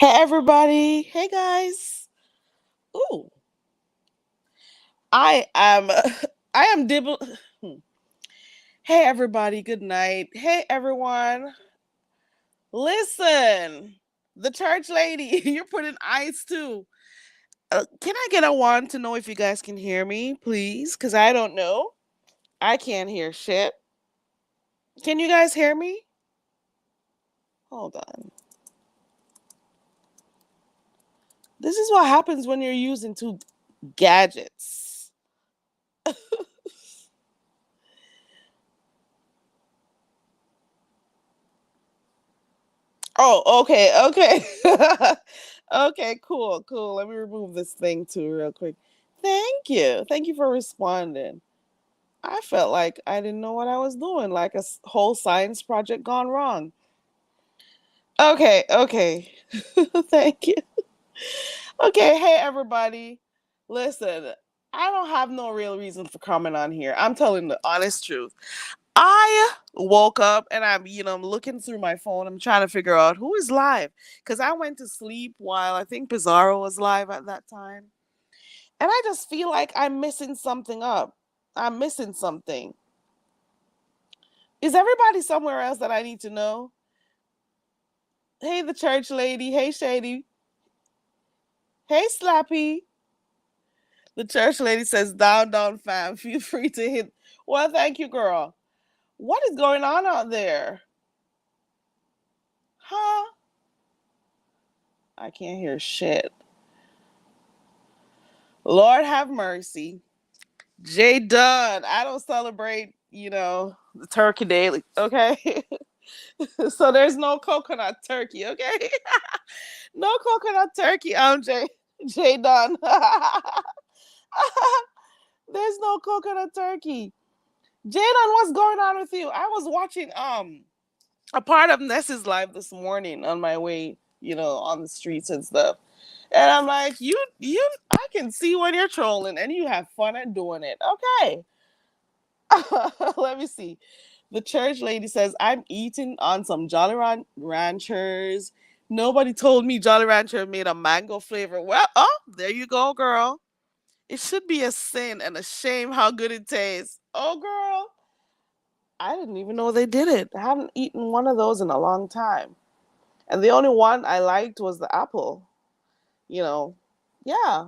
Hey everybody. Hey guys. Ooh. I am I am dibble. Hey everybody. Good night. Hey everyone. Listen. The church lady, you're putting ice too. Can I get a one to know if you guys can hear me, please? Cuz I don't know. I can't hear shit. Can you guys hear me? Hold on. This is what happens when you're using two gadgets. Oh, okay, okay. Okay, cool, cool. Let me remove this thing too, real quick. Thank you. Thank you for responding. I felt like I didn't know what I was doing, like whole science project gone wrong. Okay, okay. Thank you. Okay, hey everybody. Listen, I don't have no real reason for coming on here. I'm telling the honest truth. I woke up and I'm looking through my phone. I'm trying to figure out who is live because I went to sleep while I think Bizarro was live at that time. And I just feel like I'm missing something up. I'm missing something. Is everybody somewhere else that I need to know? Hey, the church lady. Hey, Shady. Hey, Slappy. The church lady says, down, down, fam. Feel free to hit. Well, thank you, girl. What is going on out there? Huh? I can't hear shit. Lord have mercy. Jay Dunn. I don't celebrate, the turkey daily. Okay. So there's no coconut turkey, okay? No coconut turkey, Jay Dunn. There's no coconut turkey. Jay Dunn, what's going on with you? I was watching a part of Ness's live this morning on my way, on the streets and stuff. And I'm like, I can see when you're trolling and you have fun at doing it. Okay. Let me see. The church lady says, I'm eating on some Ranchers. Nobody told me Jolly Rancher made a mango flavor. Well, oh, there you go, girl. It should be a sin and a shame how good it tastes. Oh, girl. I didn't even know they did it. I haven't eaten one of those in a long time. And the only one I liked was the apple. You know, yeah.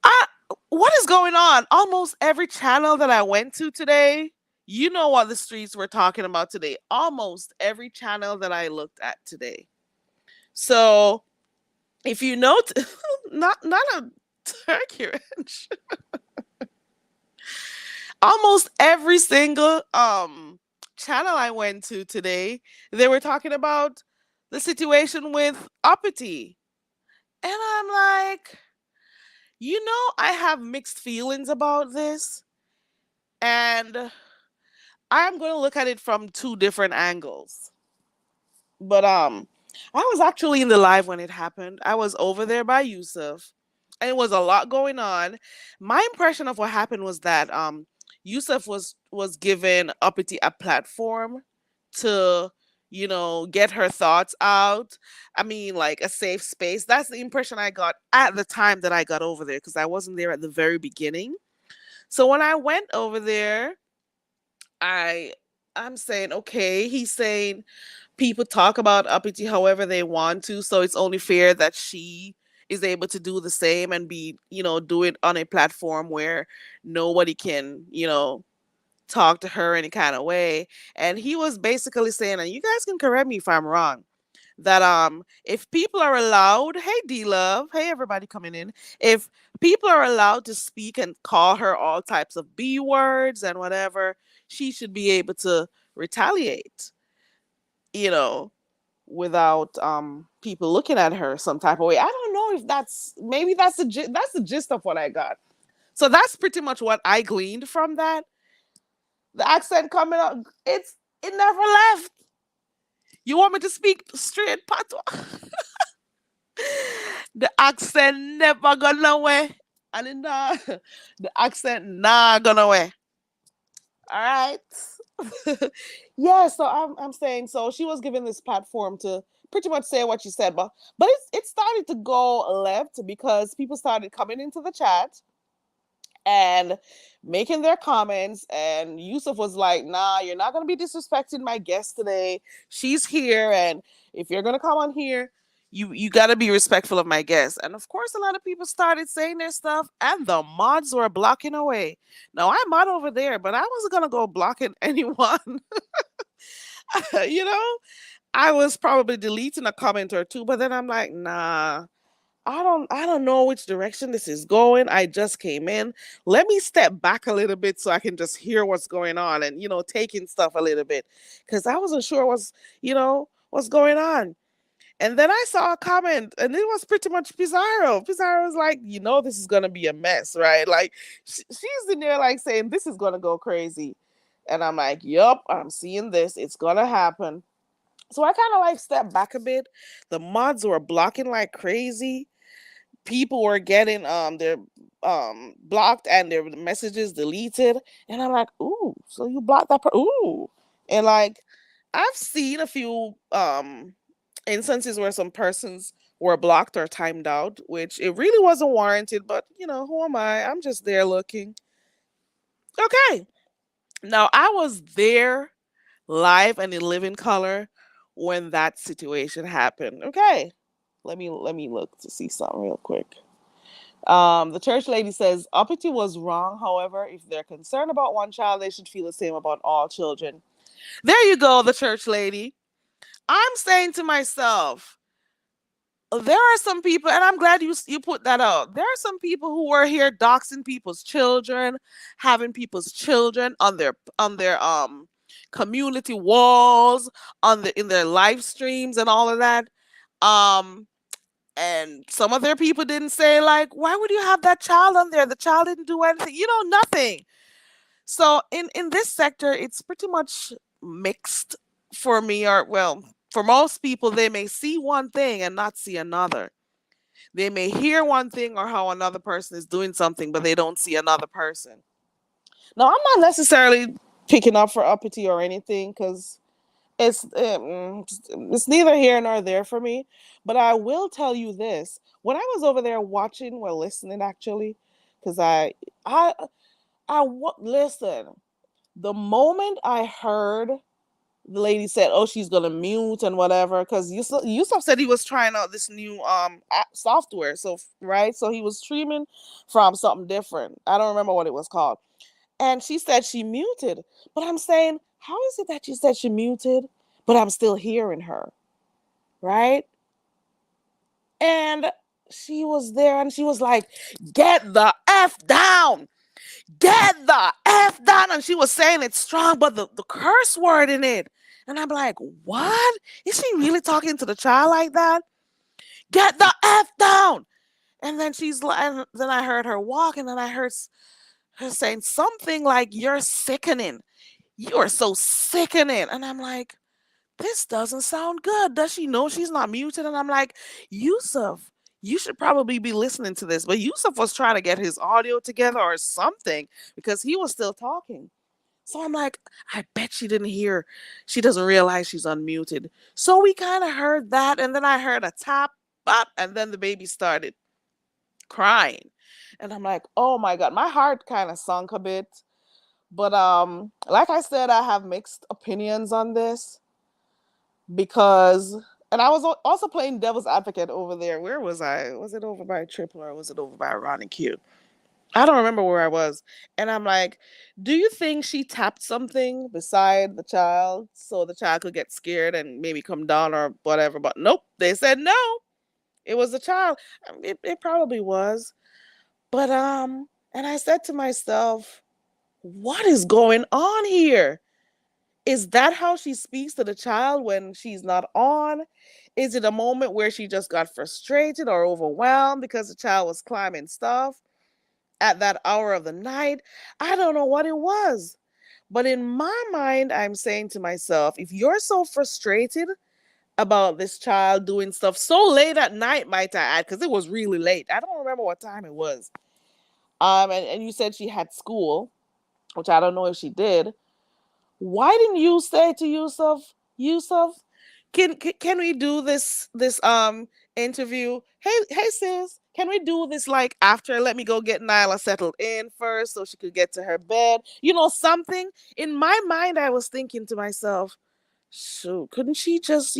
I what is going on? Almost every channel that I went to today, you know what the streets were talking about today. Almost every channel that I looked at today. So if you know, not a turkey ranch. Almost every single channel I went to today, they were talking about the situation with Uppity, and I'm like, I have mixed feelings about this, and I'm going to look at it from two different angles. But I was actually in the live when it happened. I was over there by Yusuf, and it was a lot going on. My impression of what happened was that Yusuf was given Uppity a platform to get her thoughts out. I mean, like a safe space. That's the impression I got at the time that I got over there because I wasn't there at the very beginning. So when I went over there, I I'm saying, okay, he's saying people talk about Uppity however they want to, so it's only fair that she is able to do the same and do it on a platform where nobody can, talk to her any kind of way. And he was basically saying, and you guys can correct me if I'm wrong, that if people are allowed, hey D Love, hey everybody coming in, if people are allowed to speak and call her all types of B words and whatever, she should be able to retaliate, you know, without people looking at her some type of way. I don't know if maybe that's the gist of what I got. So that's pretty much what I gleaned from that. The accent coming up, it never left. You want me to speak straight patois? The accent never gone away. And the accent not gone away. All right. Yeah, so I'm saying, so she was given this platform to pretty much say what she said, but it started to go left because people started coming into the chat and making their comments. And Yusuf was like, nah, you're not going to be disrespecting my guest today. She's here. And if you're going to come on here, you got to be respectful of my guest. And of course, a lot of people started saying their stuff, and the mods were blocking away. Now, I'm mod over there, but I wasn't going to go blocking anyone. you know, I was probably deleting a comment or two, but then I'm like, nah, I don't know which direction this is going. I just came in. Let me step back a little bit so I can just hear what's going on and taking stuff a little bit, cuz I wasn't sure what's going on. And then I saw a comment and it was pretty much Pizarro. Pizarro was like, this is going to be a mess, right? Like she's in there like saying this is going to go crazy. And I'm like, "Yup, I'm seeing this. It's going to happen." So I kind of like stepped back a bit. The mods were blocking like crazy. People were getting their blocked and their messages deleted, and I'm like, ooh, so you blocked that ooh. And like I've seen a few instances where some persons were blocked or timed out, which it really wasn't warranted, but who am I? I'm just there looking. Okay, now I was there live and in living color when that situation happened. Okay, let me look to see something real quick. The church lady says Uppity was wrong. However, if they're concerned about one child, they should feel the same about all children. There you go, the church lady. I'm saying to myself, there are some people, and I'm glad you put that out. There are some people who were here doxing people's children, having people's children on their community walls, in their live streams and all of that. Um, and some of their people didn't say like, why would you have that child on there? The child didn't do anything, nothing. So in this sector, it's pretty much mixed for me, or well, for most people, they may see one thing and not see another. They may hear one thing or how another person is doing something, but they don't see another person. Now, I'm not necessarily picking up for uppity or anything, because it's neither here nor there for me. But I will tell you this: when I was over there watching, well, listening actually, because listen. The moment I heard the lady said, "Oh, she's gonna mute and whatever," because Yusuf said he was trying out this new software. So right, so he was streaming from something different. I don't remember what it was called. And she said she muted, but I'm saying, how is it that she said she muted, but I'm still hearing her, right? And she was there, and she was like, "Get the f down." Get the F down. And she was saying it strong, but the curse word in it. And I'm like, what? Is she really talking to the child like that? Get the F down. And then she's like, and then I heard her walk, and then I heard her saying something like, "You're sickening. You are so sickening." And I'm like, this doesn't sound good. Does she know she's not muted? And I'm like, Yusuf, you should probably be listening to this. But Yusuf was trying to get his audio together or something, because he was still talking. So I'm like, I bet she didn't hear. She doesn't realize she's unmuted. So we kind of heard that. And then I heard a tap, bop, and then the baby started crying. And I'm like, oh my God, my heart kind of sunk a bit. But like I said, I have mixed opinions on this, because and I was also playing devil's advocate over there. Where was I? Was it over by Triple, or was it over by Ron and Q? I don't remember where I was. And I'm like, do you think she tapped something beside the child so the child could get scared and maybe come down or whatever? But nope, they said no. It was the child. I mean, it probably was. But and I said to myself, what is going on here? Is that how she speaks to the child when she's not on? Is it a moment where she just got frustrated or overwhelmed because the child was climbing stuff at that hour of the night? I don't know what it was. But in my mind, I'm saying to myself, if you're so frustrated about this child doing stuff so late at night, might I add, because it was really late. I don't remember what time it was. And you said she had school, which I don't know if she did. Why didn't you say to Yusuf, Can we do this interview? Hey sis, can we do this like after? Let me go get Nyla settled in first so she could get to her bed. You know something? In my mind, I was thinking to myself, shoot, couldn't she just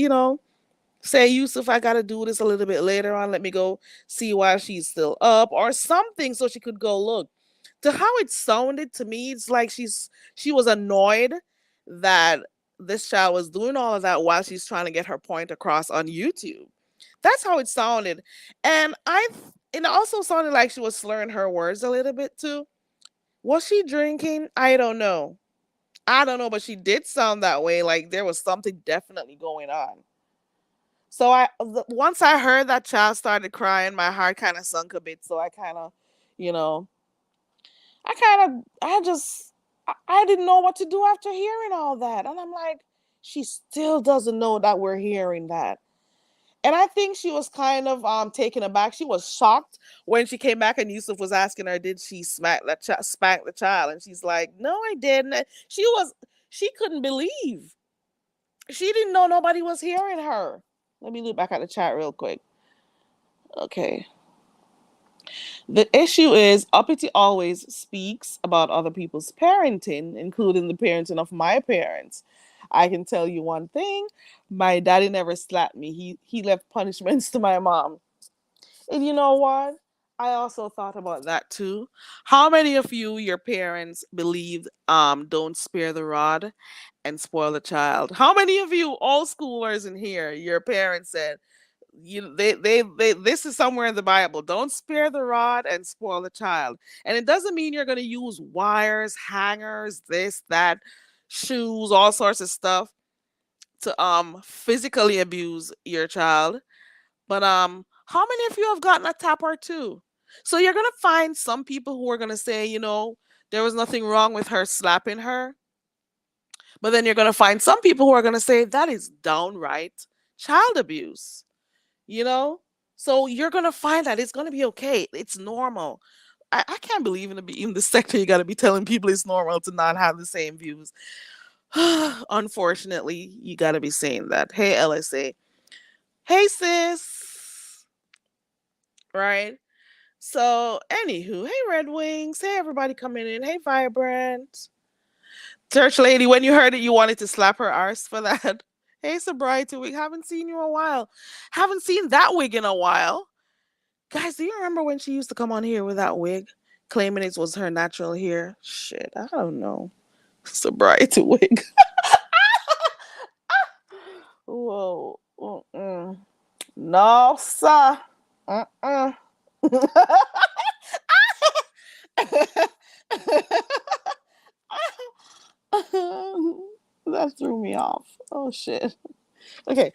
say, Yusuf, I gotta do this a little bit later on. Let me go see why she's still up or something so she could go look. To how it sounded to me, it's like she was annoyed that this child was doing all of that while she's trying to get her point across on YouTube. That's how it sounded. And it also sounded like she was slurring her words a little bit too. Was she drinking? I don't know. I don't know, but she did sound that way. Like there was something definitely going on. So once I heard that child started crying, my heart kind of sunk a bit. So I kind of, you know, I kind of, I just, I didn't know what to do after hearing all that, and I'm like, she still doesn't know that we're hearing that. And I think she was kind of taken aback. She was shocked when she came back and Yusuf was asking her, "Did she spank the child?" And she's like, "No, I didn't." She couldn't believe. She didn't know nobody was hearing her. Let me look back at the chat real quick. Okay. The issue is Uppity always speaks about other people's parenting, including the parenting of my parents. I can tell you one thing, my daddy never slapped me. He left punishments to my mom. And you know what? I also thought about that too. How many of you, your parents, believed don't spare the rod and spoil the child? How many of you old schoolers in here, your parents said, they this is somewhere in the Bible. Don't spare the rod and spoil the child. And it doesn't mean you're gonna use wires, hangers, this, that, shoes, all sorts of stuff to physically abuse your child. But how many of you have gotten a tap or two? So you're gonna find some people who are gonna say, there was nothing wrong with her slapping her. But then you're gonna find some people who are gonna say that is downright child abuse. you know so you're gonna find that it's gonna be okay, it's normal. I can't believe in the sector you gotta be telling people it's normal to not have the same views. Unfortunately, you gotta be saying that. Hey, LSA. Hey, sis. Right. So anywho, hey, Red Wings. Hey, everybody coming in. Hey, Vibrant. Church lady, when you heard it, you wanted to slap her arse for that. Hey, Sobriety Wig, haven't seen you in a while. Haven't seen that wig in a while. Guys, do you remember when she used to come on here with that wig, claiming it was her natural hair? Shit, I don't know. Sobriety wig. Whoa. Mm-mm. No, sir. Mm-mm. That threw me off. Oh, shit. Okay.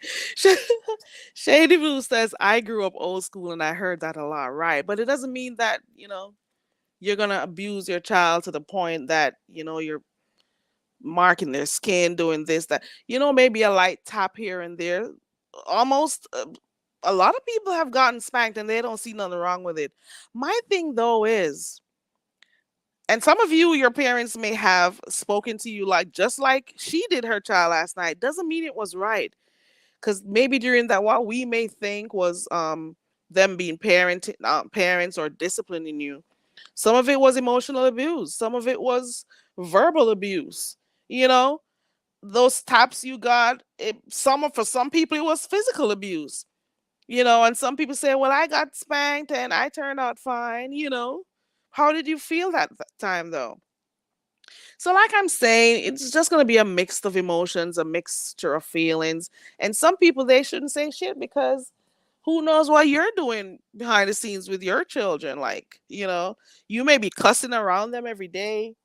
Shady Blue says, I grew up old school and I heard that a lot, right? But it doesn't mean that, you're going to abuse your child to the point that, you're marking their skin, doing this, that, maybe a light tap here and there. Almost a lot of people have gotten spanked and they don't see nothing wrong with it. My thing, though, is, and some of you, your parents may have spoken to you like just like she did her child last night. Doesn't mean it was right, because maybe during that, what we may think was them being parents or disciplining you, some of it was emotional abuse, some of it was verbal abuse. you know those taps you got, for some people it was physical abuse. And some people say, well, I got spanked and I turned out fine. How did you feel that time though? So, like I'm saying, it's just going to be a mix of emotions, a mixture of feelings. And some people, they shouldn't say shit because who knows what you're doing behind the scenes with your children. Like, you may be cussing around them every day,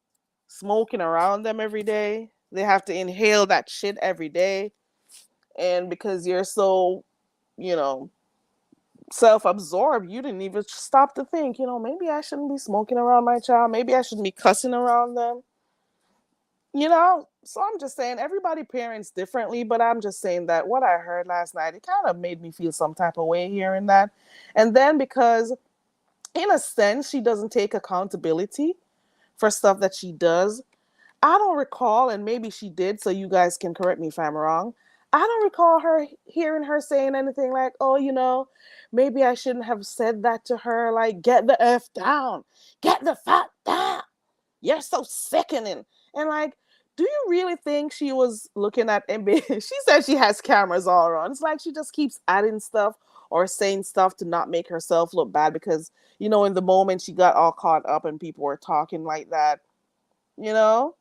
smoking around them every day. They have to inhale that shit every day. And because you're so, you know, self absorbed, you didn't even stop to think, maybe I shouldn't be smoking around my child. Maybe I shouldn't be cussing around them. So I'm just saying everybody parents differently, but I'm just saying that what I heard last night, it kind of made me feel some type of way hearing that. And then because in a sense she doesn't take accountability for stuff that she does. I don't recall, and maybe she did, so you guys can correct me if I'm wrong. I don't recall her hearing her saying anything like, "Oh, maybe I shouldn't have said that to her. Like, get the f down, get the fuck down. You're so sickening." And like, do you really think she was looking at NBA? She said she has cameras all around. It's like she just keeps adding stuff or saying stuff to not make herself look bad because in the moment she got all caught up and people were talking like that. You know,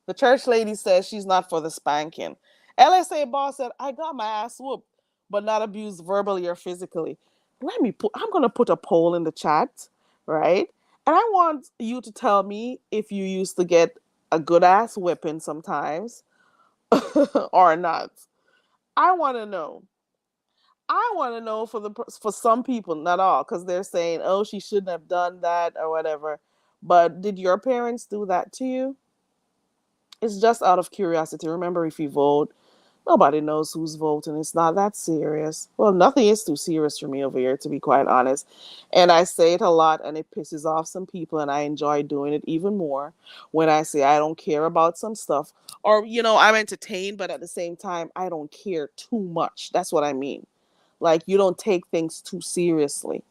the church lady says she's not for the spanking. LSA boss said, "I got my ass whooped, but not abused verbally or physically." I'm going to put a poll in the chat, right? And I want you to tell me if you used to get a good ass whipping sometimes or not. I want to know. I want to know for some people, not all, because they're saying, "Oh, she shouldn't have done that" or whatever. But did your parents do that to you? It's just out of curiosity. Remember, if you vote, nobody knows who's voting. It's not that serious. Well, nothing is too serious for me over here, to be quite honest. And I say it a lot, and it pisses off some people, and I enjoy doing it even more when I say I don't care about some stuff. Or, I'm entertained, but at the same time, I don't care too much. That's what I mean. Like, you don't take things too seriously.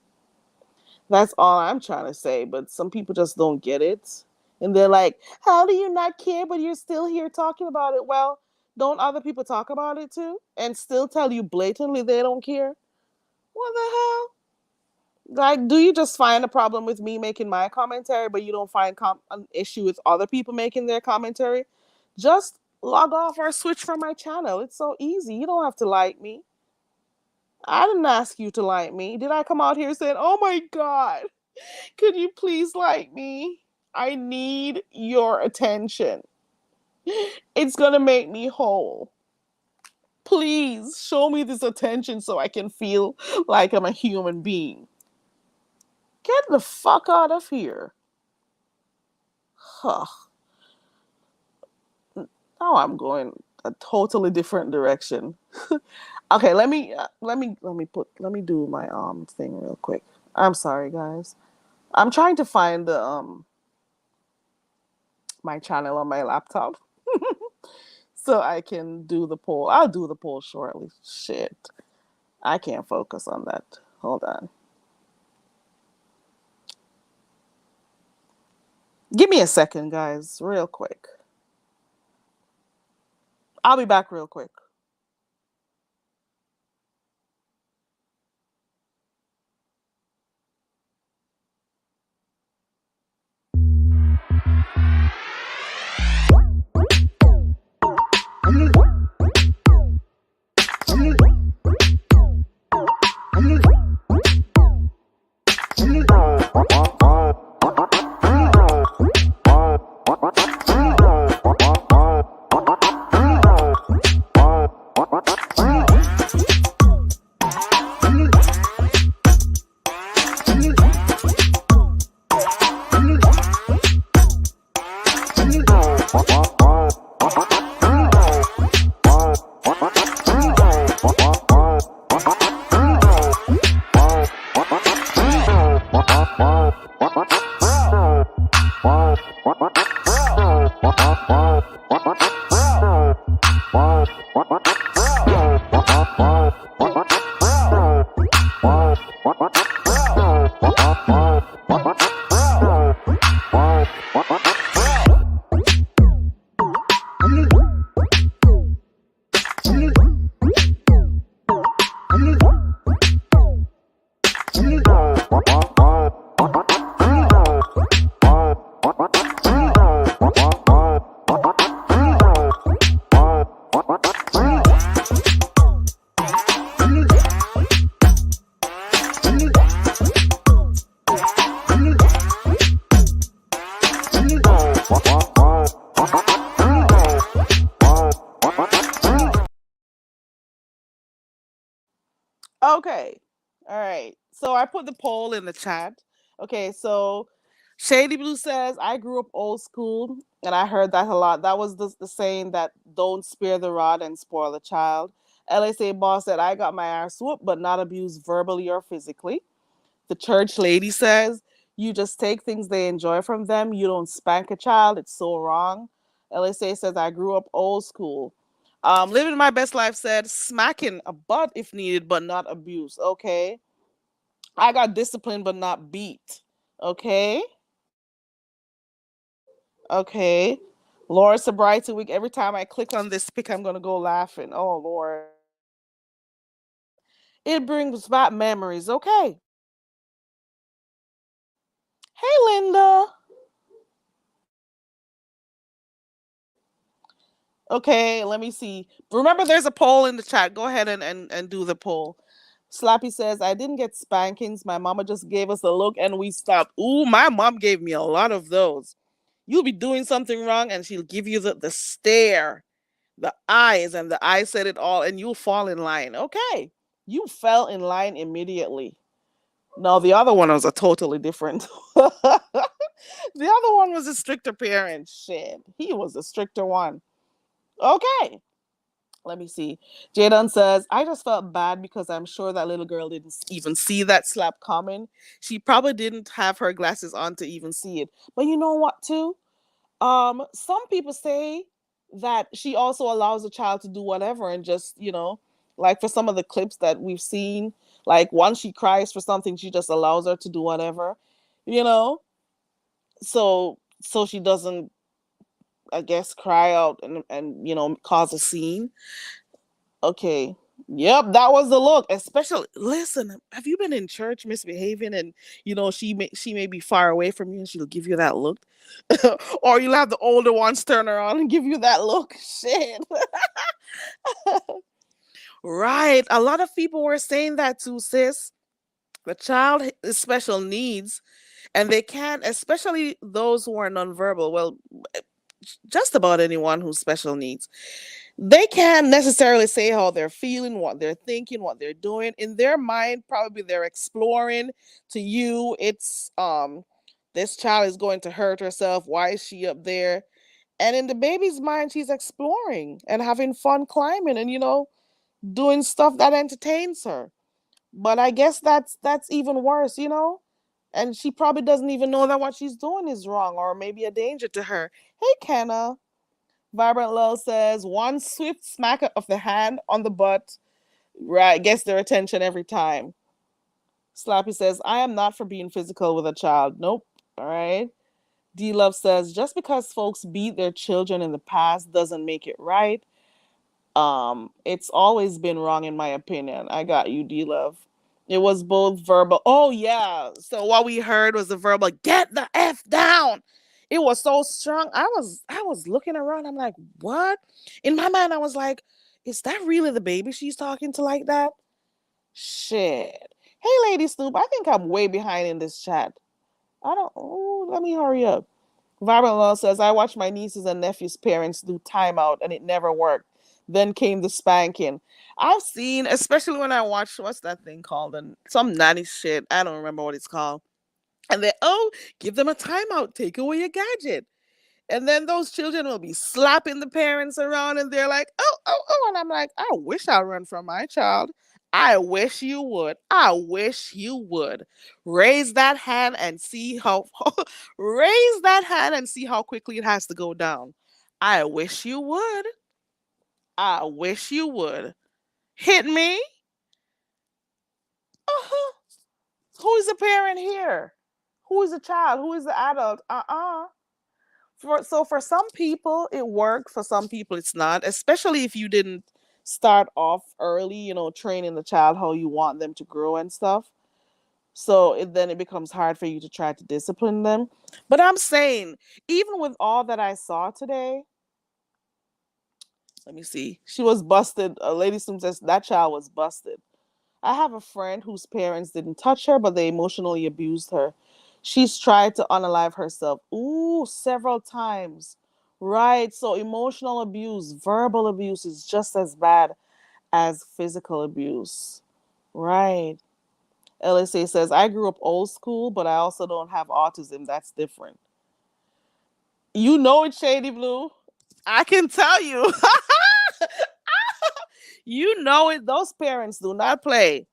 That's all I'm trying to say. But some people just don't get it. And they're like, "How do you not care, but you're still here talking about it?" Well, don't other people talk about it too and still tell you blatantly they don't care? What the hell? Like, do you just find a problem with me making my commentary, but you don't find an issue with other people making their commentary? Just log off or switch from my channel. It's so easy. You don't have to like me. I didn't ask you to like me. Did I come out here saying, "Oh my God, could you please like me? I need your attention. It's going to make me whole. Please show me this attention so I can feel like I'm a human being." Get the fuck out of here. Huh. Now I'm going a totally different direction. Okay, let me do my thing real quick. I'm sorry, guys. I'm trying to find the my channel on my laptop so I can do the poll. I'll do the poll shortly. Shit. I can't focus on that. Hold on. Give me a second, guys, real quick. I'll be back real quick. Okay. All right. So I put the poll in the chat. Okay. So Shady Blue says, "I grew up old school and I heard that a lot. That was the saying that don't spare the rod and spoil the child." LSA Boss said, "I got my ass whooped, but not abused verbally or physically." The church lady says, "You just take things they enjoy from them. You don't spank a child. It's so wrong." LSA says, "I grew up old school. Living my best life said smacking a butt if needed, but not abuse. Okay. I got disciplined, but not beat. Okay. Okay. Lord, sobriety week. Every time I click on this pic, I'm gonna go laughing. Oh Lord. It brings back memories. Okay. Hey Linda. Okay, let me see. Remember, there's a poll in the chat. Go ahead and do the poll. Slappy says, I didn't get spankings. My mama just gave us a look and we stopped. Ooh, my mom gave me a lot of those. You'll be doing something wrong and she'll give you the stare, the eyes, and the eyes said it all, and you'll fall in line. Okay. You fell in line immediately. No, the other one was a totally different. The other one was a stricter parent. Shit. He was a stricter one. Okay. Let me see. Jaden says, I just felt bad because I'm sure that little girl didn't even see that slap coming. She probably didn't have her glasses on to even see it. But you know what, too? Some people say that she also allows the child to do whatever and just, like for some of the clips that we've seen, like once she cries for something, she just allows her to do whatever, you know? So she doesn't, I guess, cry out and cause a scene. Okay. Yep, that was the look. Especially, listen, have you been in church misbehaving and she may be far away from you and she'll give you that look, or you'll have the older ones turn around and give you that look. Shit. Right. A lot of people were saying that too, sis. The child is special needs, and they can't, especially those who are nonverbal. Well, just about anyone who's special needs, they can't necessarily say how they're feeling, what they're thinking, what they're doing. In their mind, probably they're exploring. To you, it's this child is going to hurt herself. Why is she up there? And in the baby's mind, she's exploring and having fun climbing and doing stuff that entertains her. But I guess that's even worse. And she probably doesn't even know that what she's doing is wrong or maybe a danger to her. Hey, Kenna. Vibrant Lil says one swift smack of the hand on the butt, right, gets their attention every time. Slappy says, I am not for being physical with a child. Nope. All right. D Love says, just because folks beat their children in the past doesn't make it right. It's always been wrong in my opinion. I got you, D Love. It was both verbal. Oh yeah. So what we heard was the verbal, get the F down. It was so strong. I was looking around. I'm like, what? In my mind, I was like, is that really the baby she's talking to like that? Shit. Hey, Lady Snoop, I think I'm way behind in this chat. I don't. Oh, let me hurry up. Vibrant Law says, I watched my nieces and nephews' parents do timeout and it never worked. Then came the spanking. I've seen, especially when I watched, what's that thing called? And some nanny shit. I don't remember what it's called. And they, oh, give them a timeout, take away your gadget. And then those children will be slapping the parents around and they're like, oh, oh, oh. And I'm like, I wish I run from my child. I wish you would. I wish you would. Raise that hand and see how raise that hand and see how quickly it has to go down. I wish you would. I wish you would. Hit me? Uh-huh. Who is the parent here? Who is the child? Who is the adult? For some people it worked, for some people it's not, especially if you didn't start off early, training the child how you want them to grow and stuff. So then it becomes hard for you to try to discipline them. But I'm saying, even with all that I saw today, let me see, she was busted. Lady Snoop says that child was busted. I have a friend whose parents didn't touch her, but they emotionally abused her. She's tried to unalive herself. Ooh, several times. Right. So emotional abuse, verbal abuse is just as bad as physical abuse. Right. LSA says, I grew up old school, but I also don't have autism. That's different. You know it's Shady Blue. I can tell you. You know it. Those parents do not play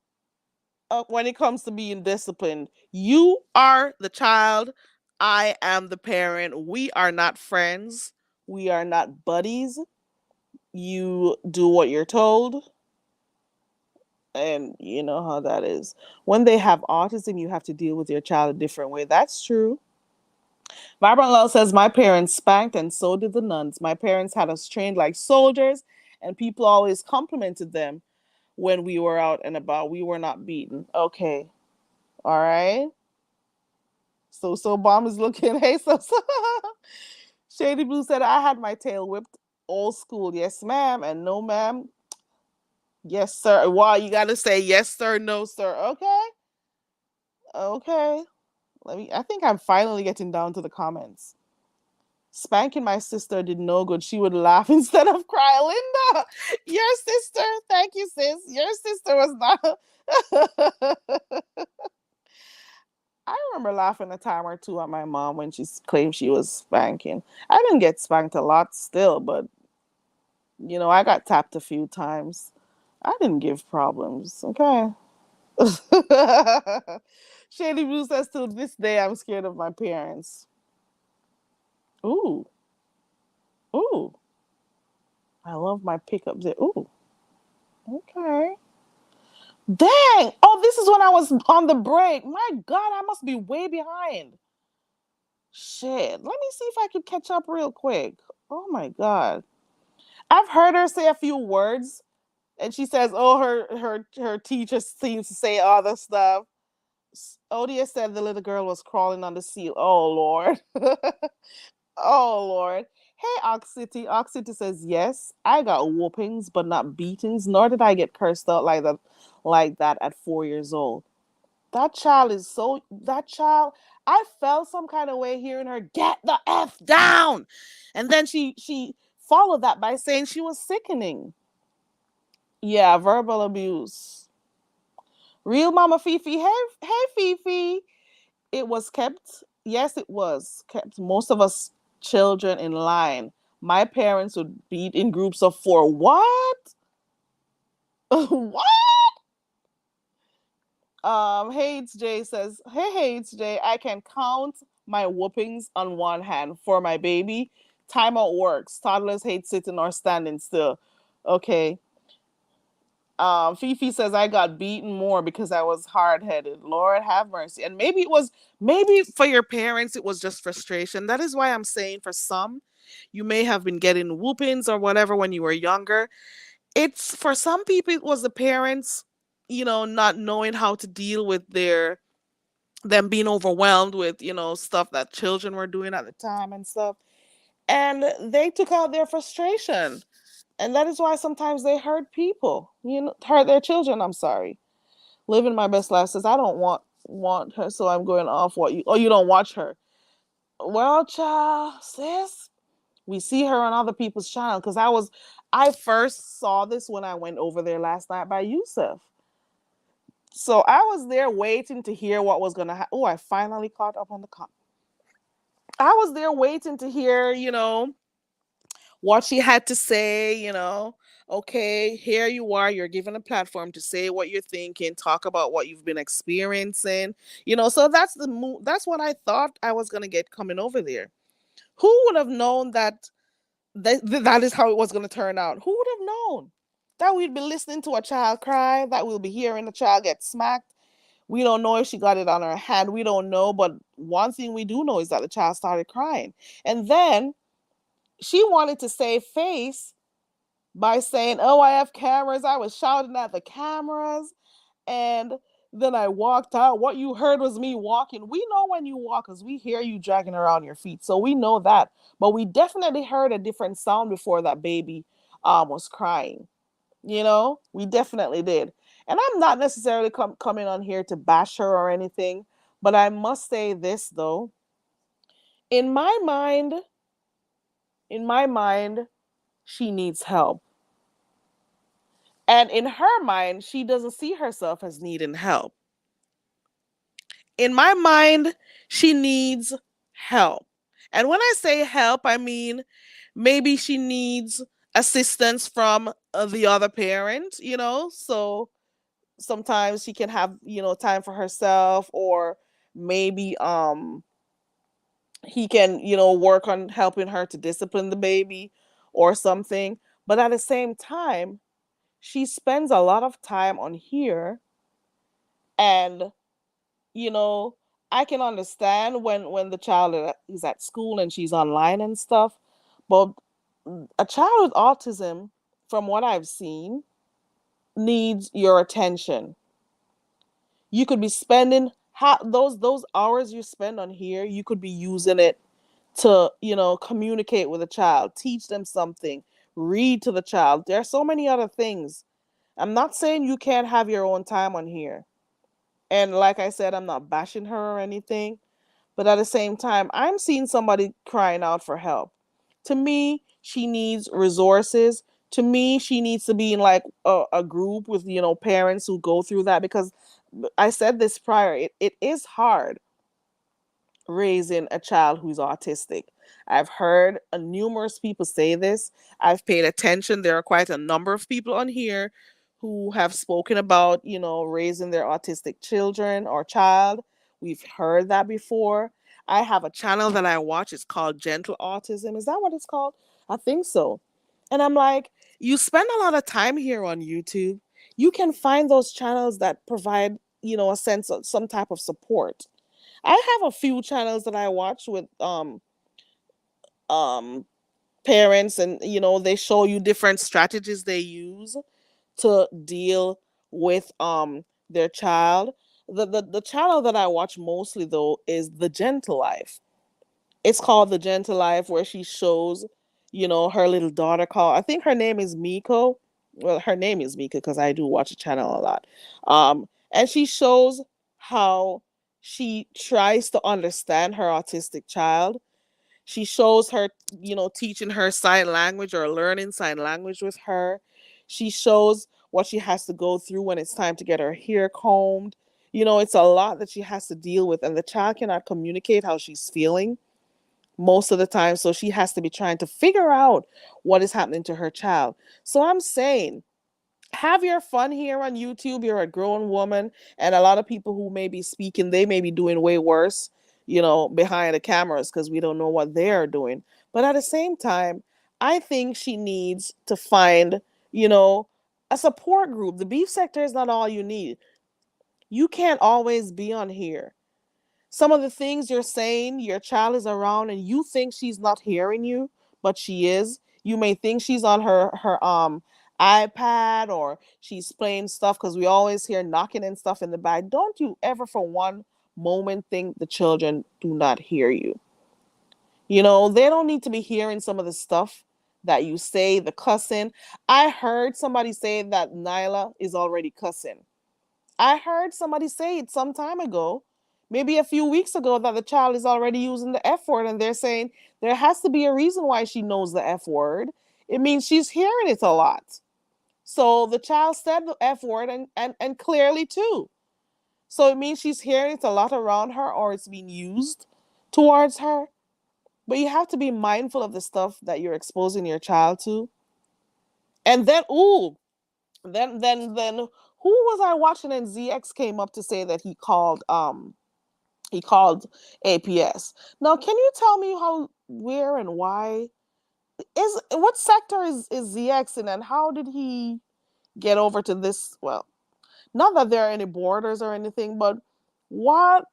when it comes to being disciplined. You are the child. I am the parent. We are not friends. We are not buddies. you do what you're told, and you know how that is. When they have autism, you have to deal with your child a different way. That's true. Vibrant Love says, my parents spanked and so did the nuns. My parents had us trained like soldiers, and people always complimented them when we were out and about. We were not beaten. Okay. All right. So Bomb is looking. Hey, so. Shady Blue said, I had my tail whipped old school. Yes, ma'am. And no, ma'am. Yes, sir. Wow, you got to say yes, sir, no, sir. Okay. Okay. I think I'm finally getting down to the comments. Spanking my sister did no good. She would laugh instead of cry. Linda, your sister, thank you, sis. Your sister was not. I remember laughing a time or two at my mom when she claimed she was spanking. I didn't get spanked a lot still, but I got tapped a few times. I didn't give problems, okay? Shady Blue says, to this day, I'm scared of my parents. Ooh, ooh. I love my pickups. Ooh, okay. Dang! Oh, this is when I was on the break. My God, I must be way behind. Shit. Let me see if I can catch up real quick. Oh my God. I've heard her say a few words, and she says, "Oh, her teacher seems to say other stuff." Odia said the little girl was crawling on the seal. Oh Lord. Oh Lord. Hey Oxity. Oxity says, yes, I got whoopings, but not beatings, nor did I get cursed out like that at 4 years old. That child, I felt some kind of way hearing her get the F down. And then she followed that by saying she was sickening. Yeah, verbal abuse. Real Mama Fifi. Hey Fifi. It was kept. Yes, it was kept. Most of us children in line. My parents would beat in groups of four. What? What? Hades J says, hey Hades J, I can count my whoopings on one hand for my baby. Timeout works. Toddlers hate sitting or standing still. Okay. Fifi says I got beaten more because I was hard headed. Lord have mercy. And maybe for your parents it was just frustration. That is why I'm saying for some, you may have been getting whoopings or whatever when you were younger. It's for some people it was the parents, not knowing how to deal with them being overwhelmed with, stuff that children were doing at the time and stuff. And they took out their frustration, and that is why sometimes they hurt people, hurt their children. I'm sorry. Living my best life says I don't want her, so I'm going off what you. Oh, you don't watch her. Well, child, sis, we see her on other people's channel because I first saw this when I went over there last night by Yusuf. So I was there waiting to hear what was gonna happen. Oh, I finally caught up on the cop. I was there waiting to hear, what she had to say, okay, here you are, you're given a platform to say what you're thinking, talk about what you've been experiencing, so that's what I thought I was going to get coming over there. Who would have known that is how it was going to turn out? Who would have known that we'd be listening to a child cry, that we'll be hearing a child get smacked? We don't know if she got it on her hand, we don't know, but one thing we do know is that the child started crying. And then she wanted to save face by saying, "Oh, I have cameras." I was shouting at the cameras, and then I walked out. What you heard was me walking. We know when you walk because we hear you dragging around your feet, so we know that. But we definitely heard a different sound before that baby was crying. We definitely did. And I'm not necessarily coming on here to bash her or anything, but I must say this though. In my mind, in my mind, she needs help. And in her mind, she doesn't see herself as needing help. In my mind, she needs help. And when I say help, I mean maybe she needs assistance from the other parent, so sometimes she can have, time for herself, or maybe he can, work on helping her to discipline the baby or something. But at the same time, she spends a lot of time on here, and you know, I can understand when the child is at school and she's online and stuff, but a child with autism, from what I've seen, needs your attention. You could be spending those hours you spend on here, you could be using it to, communicate with a child, teach them something, read to the child. There are so many other things. I'm not saying you can't have your own time on here. And like I said, I'm not bashing her or anything. But at the same time, I'm seeing somebody crying out for help. To me, she needs resources. To me, she needs to be in like a group with, parents who go through that, because I said this prior, it is hard raising a child who's autistic. I've heard numerous people say this. I've paid attention. There are quite a number of people on here who have spoken about, raising their autistic children or child. We've heard that before. I have a channel that I watch. It's called Gentle Autism. Is that what it's called? I think so. And I'm like, you spend a lot of time here on YouTube. You can find those channels that provide, a sense of some type of support. I have a few channels that I watch with um parents, and they show you different strategies they use to deal with their child. The channel that I watch mostly though is The Gentle Life. It's called The Gentle Life, where she shows, her little daughter called, I think her name is Miko. Well, her name is Mika because I do watch the channel a lot. And she shows how she tries to understand her autistic child. She shows her, teaching her sign language or learning sign language with her. She shows what she has to go through when it's time to get her hair combed. It's a lot that she has to deal with, and the child cannot communicate how she's feeling most of the time. So she has to be trying to figure out what is happening to her child. So I'm saying, have your fun here on YouTube. You're a grown woman, and a lot of people who may be speaking, they may be doing way worse, behind the cameras, because we don't know what they're doing. But at the same time, I think she needs to find, you know, a support group. The beef sector is not all you need. You can't always be on here. Some of the things you're saying, your child is around and you think she's not hearing you, but she is. You may think she's on her iPad, or she's playing stuff, because we always hear knocking and stuff in the back. Don't you ever for one moment think the children do not hear you. They don't need to be hearing some of the stuff that you say, the cussing. I heard somebody say that Nyla is already cussing. I heard somebody say it some time ago, maybe a few weeks ago, that the child is already using the F word, and they're saying there has to be a reason why she knows the F word. It means she's hearing it a lot. So the child said the F word, and clearly too. So it means she's hearing it a lot around her, or it's being used towards her. But you have to be mindful of the stuff that you're exposing your child to. And then, ooh, then who was I watching? And ZX came up to say that he called APS. Now, can you tell me how, where, and why is what sector is ZX in, and how did he get over to this? Well, not that there are any borders or anything, but what,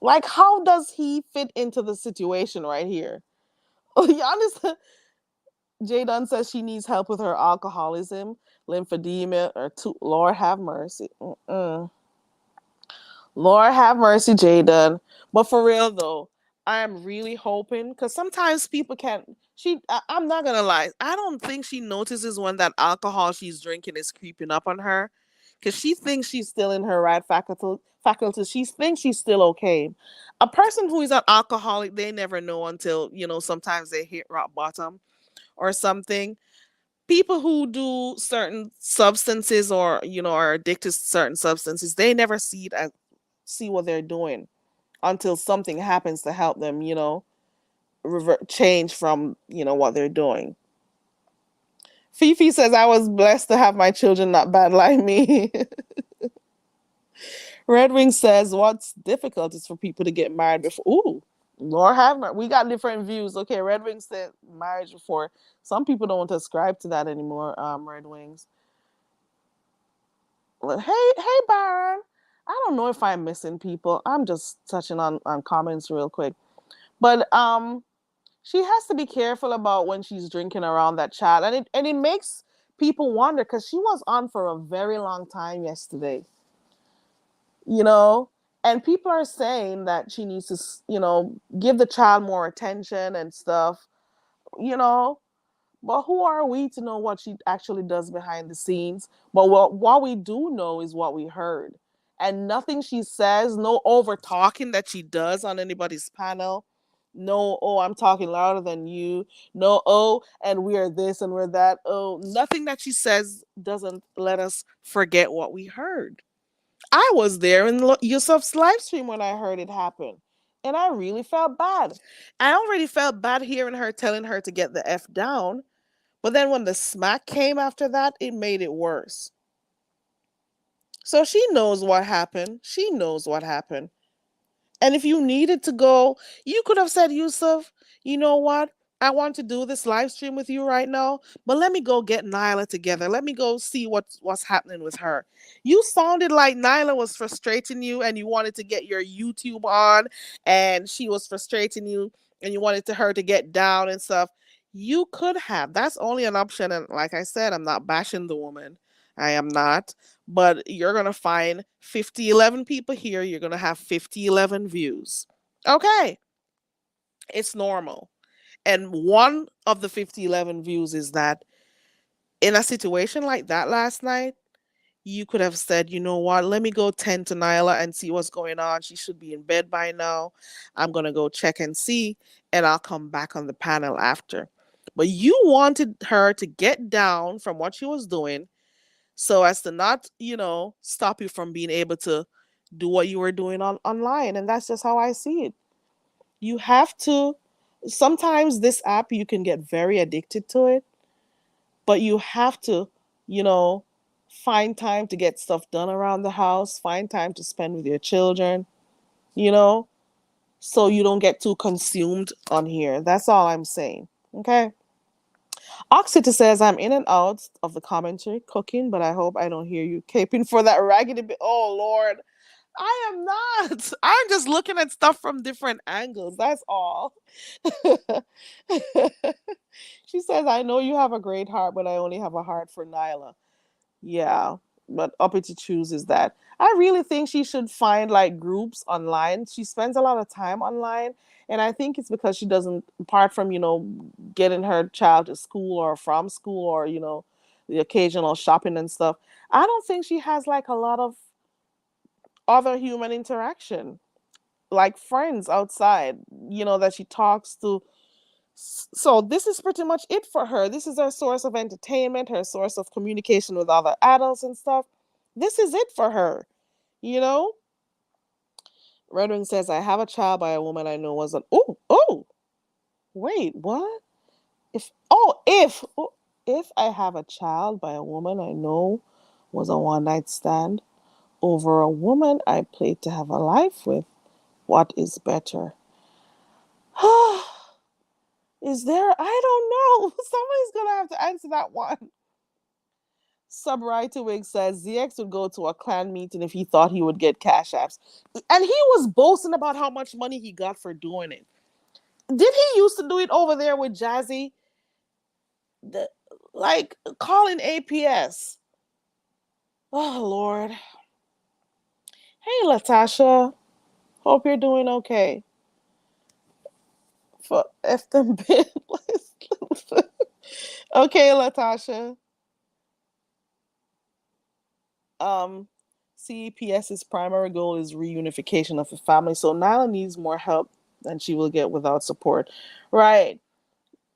like, how does he fit into the situation right here? Giannis, Jay Dunn says she needs help with her alcoholism, lymphedema, or Lord have mercy. Mm-mm. Lord have mercy, Jaden. But for real though, I am really hoping, because sometimes people can't. I'm not gonna lie. I don't think she notices when that alcohol she's drinking is creeping up on her, because she thinks she's still in her right faculty. Faculty. She thinks she's still okay. A person who is an alcoholic, they never know until sometimes they hit rock bottom or something. People who do certain substances, or are addicted to certain substances, they never see what they're doing until something happens to help them, change from, what they're doing. Fifi says, I was blessed to have my children not bad like me. Red Wing says, what's difficult is for people to get married before. Ooh, Lord have mercy. We got different views. Okay, Red Wings said marriage before. Some people don't ascribe to that anymore. Red Wings. Hey, Byron. I don't know if I'm missing people. I'm just touching on comments real quick. But she has to be careful about when she's drinking around that child, and it makes people wonder because she was on for a very long time yesterday, you know, and people are saying that she needs to, give the child more attention and stuff, you know. But who are we to know what she actually does behind the scenes? But what we do know is what we heard. And nothing she says, no over talking that she does on anybody's panel. No, oh, I'm talking louder than you. No, oh, and we're this and we're that. Oh, nothing that she says doesn't let us forget what we heard. I was there in Yusuf's live stream when I heard it happen. And I really felt bad. I already felt bad hearing her telling her to get the F down, but then when the smack came after that, it made it worse. So she knows what happened. She knows what happened. And if you needed to go, you could have said, Yusuf, you know what? I want to do this live stream with you right now, but let me go get Nyla together. Let me go see what's happening with her. You sounded like Nyla was frustrating you and you wanted to get your YouTube on, and she was frustrating you and you wanted her to get down and stuff. You could have. That's only an option. And like I said, I'm not bashing the woman. I am not, but you're going to find 5011 people here. You're going to have 5011 views. Okay. It's normal. And one of the 5011 views is that in a situation like that last night, you could have said, you know what, let me go tend to Nyla and see what's going on. She should be in bed by now. I'm going to go check and see, and I'll come back on the panel after. But you wanted her to get down from what she was doing so as to not, stop you from being able to do what you were doing online. And that's just how I see it. You have to, sometimes this app, you can get very addicted to it, but you have to, you know, find time to get stuff done around the house, find time to spend with your children, you know, so you don't get too consumed on here. That's all I'm saying. Okay. Oxita says, I'm in and out of the commentary cooking, but I hope I don't hear you caping for that raggedy bit. Oh, Lord. I am not. I'm just looking at stuff from different angles. That's all. She says, I know you have a great heart, but I only have a heart for Nyla. Yeah, but Uppity chooses that. I really think she should find like groups online. She spends a lot of time online, and I think it's because she doesn't, apart from getting her child to school or from school or the occasional shopping and stuff. I don't think she has like a lot of other human interaction, like friends outside. That she talks to. So this is pretty much it for her. This is her source of entertainment, her source of communication with other adults and stuff. This is it for her, you know? Red Wing says, I have a child by a woman I know was an wait, what? If I have a child by a woman I know was a one night stand over a woman I played to have a life with, what is better? Is there? I don't know. Somebody's gonna have to answer that one. Subrighter Wig says ZX would go to a clan meeting if he thought he would get cash apps. And he was boasting about how much money he got for doing it. Did he used to do it over there with Jazzy? Like calling APS. Oh, Lord. Hey, Latasha. Hope you're doing okay. For F them bit. Okay, Latasha. um CPS's primary goal is reunification of the family. So Nyla needs more help than she will get without support. Right.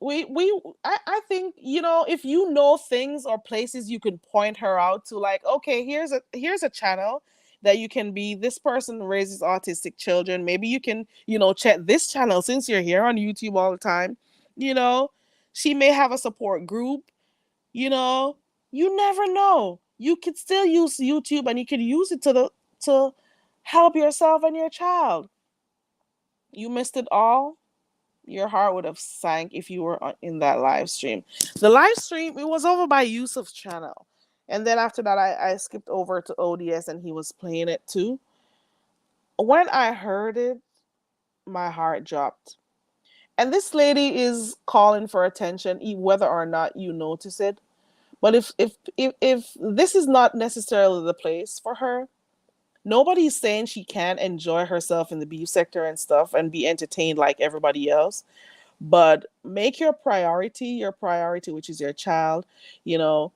I think, if you know things or places you can point her out to, like, okay, here's a channel that you can be. This person raises autistic children. Maybe you can, check this channel since you're here on YouTube all the time. You know, she may have a support group. You know, you never know. You could still use YouTube and you could use it to help yourself and your child. You missed it all. Your heart would have sank if you were in that live stream. The live stream, it was over by Yusuf's channel. And then after that, I skipped over to ODS and he was playing it too. When I heard it, my heart dropped. And this lady is calling for attention, whether or not you notice it. But if this is not necessarily the place for her, nobody's saying she can't enjoy herself in the beef sector and stuff and be entertained like everybody else. But make your priority, which is your child, you know,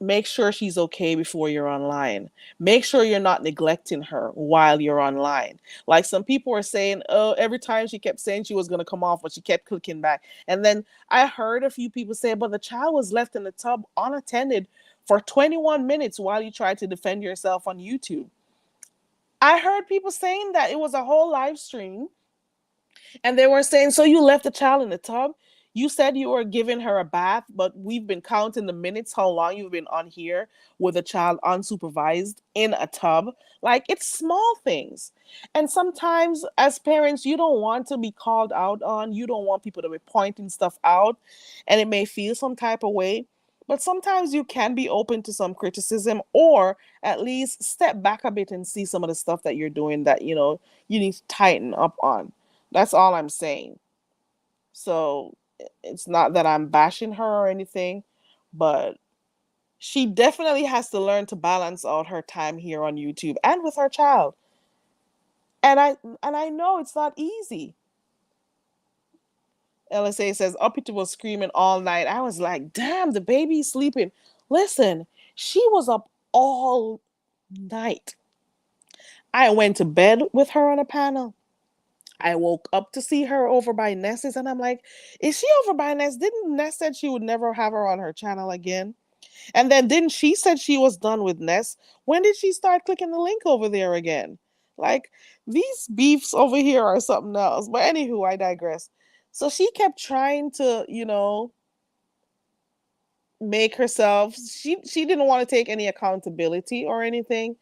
make sure she's okay before you're online. Make sure you're not neglecting her while you're online. Like some people were saying, oh, every time she kept saying she was going to come off, but she kept clicking back. And then I heard a few people say, but the child was left in the tub unattended for 21 minutes while you tried to defend yourself on YouTube. I heard people saying that it was a whole live stream. And they were saying, so you left the child in the tub? You said you were giving her a bath, but we've been counting the minutes, how long you've been on here with a child unsupervised in a tub. Like, it's small things. And sometimes, as parents, you don't want to be called out on. You don't want people to be pointing stuff out. And it may feel some type of way. But sometimes you can be open to some criticism or at least step back a bit and see some of the stuff that you're doing that, you need to tighten up on. That's all I'm saying. So it's not that I'm bashing her or anything, but she definitely has to learn to balance out her time here on YouTube and with her child. And I know it's not easy. LSA says Uppity was screaming all night. I was like, damn, the baby's sleeping. Listen, she was up all night. I went to bed with her on a panel. I woke up to see her over by Ness's, and I'm like, is she over by Ness? Didn't Ness said she would never have her on her channel again? And then didn't she said she was done with Ness? When did she start clicking the link over there again? Like, these beefs over here are something else. But anywho, I digress. So she kept trying to, make herself. She didn't want to take any accountability or anything,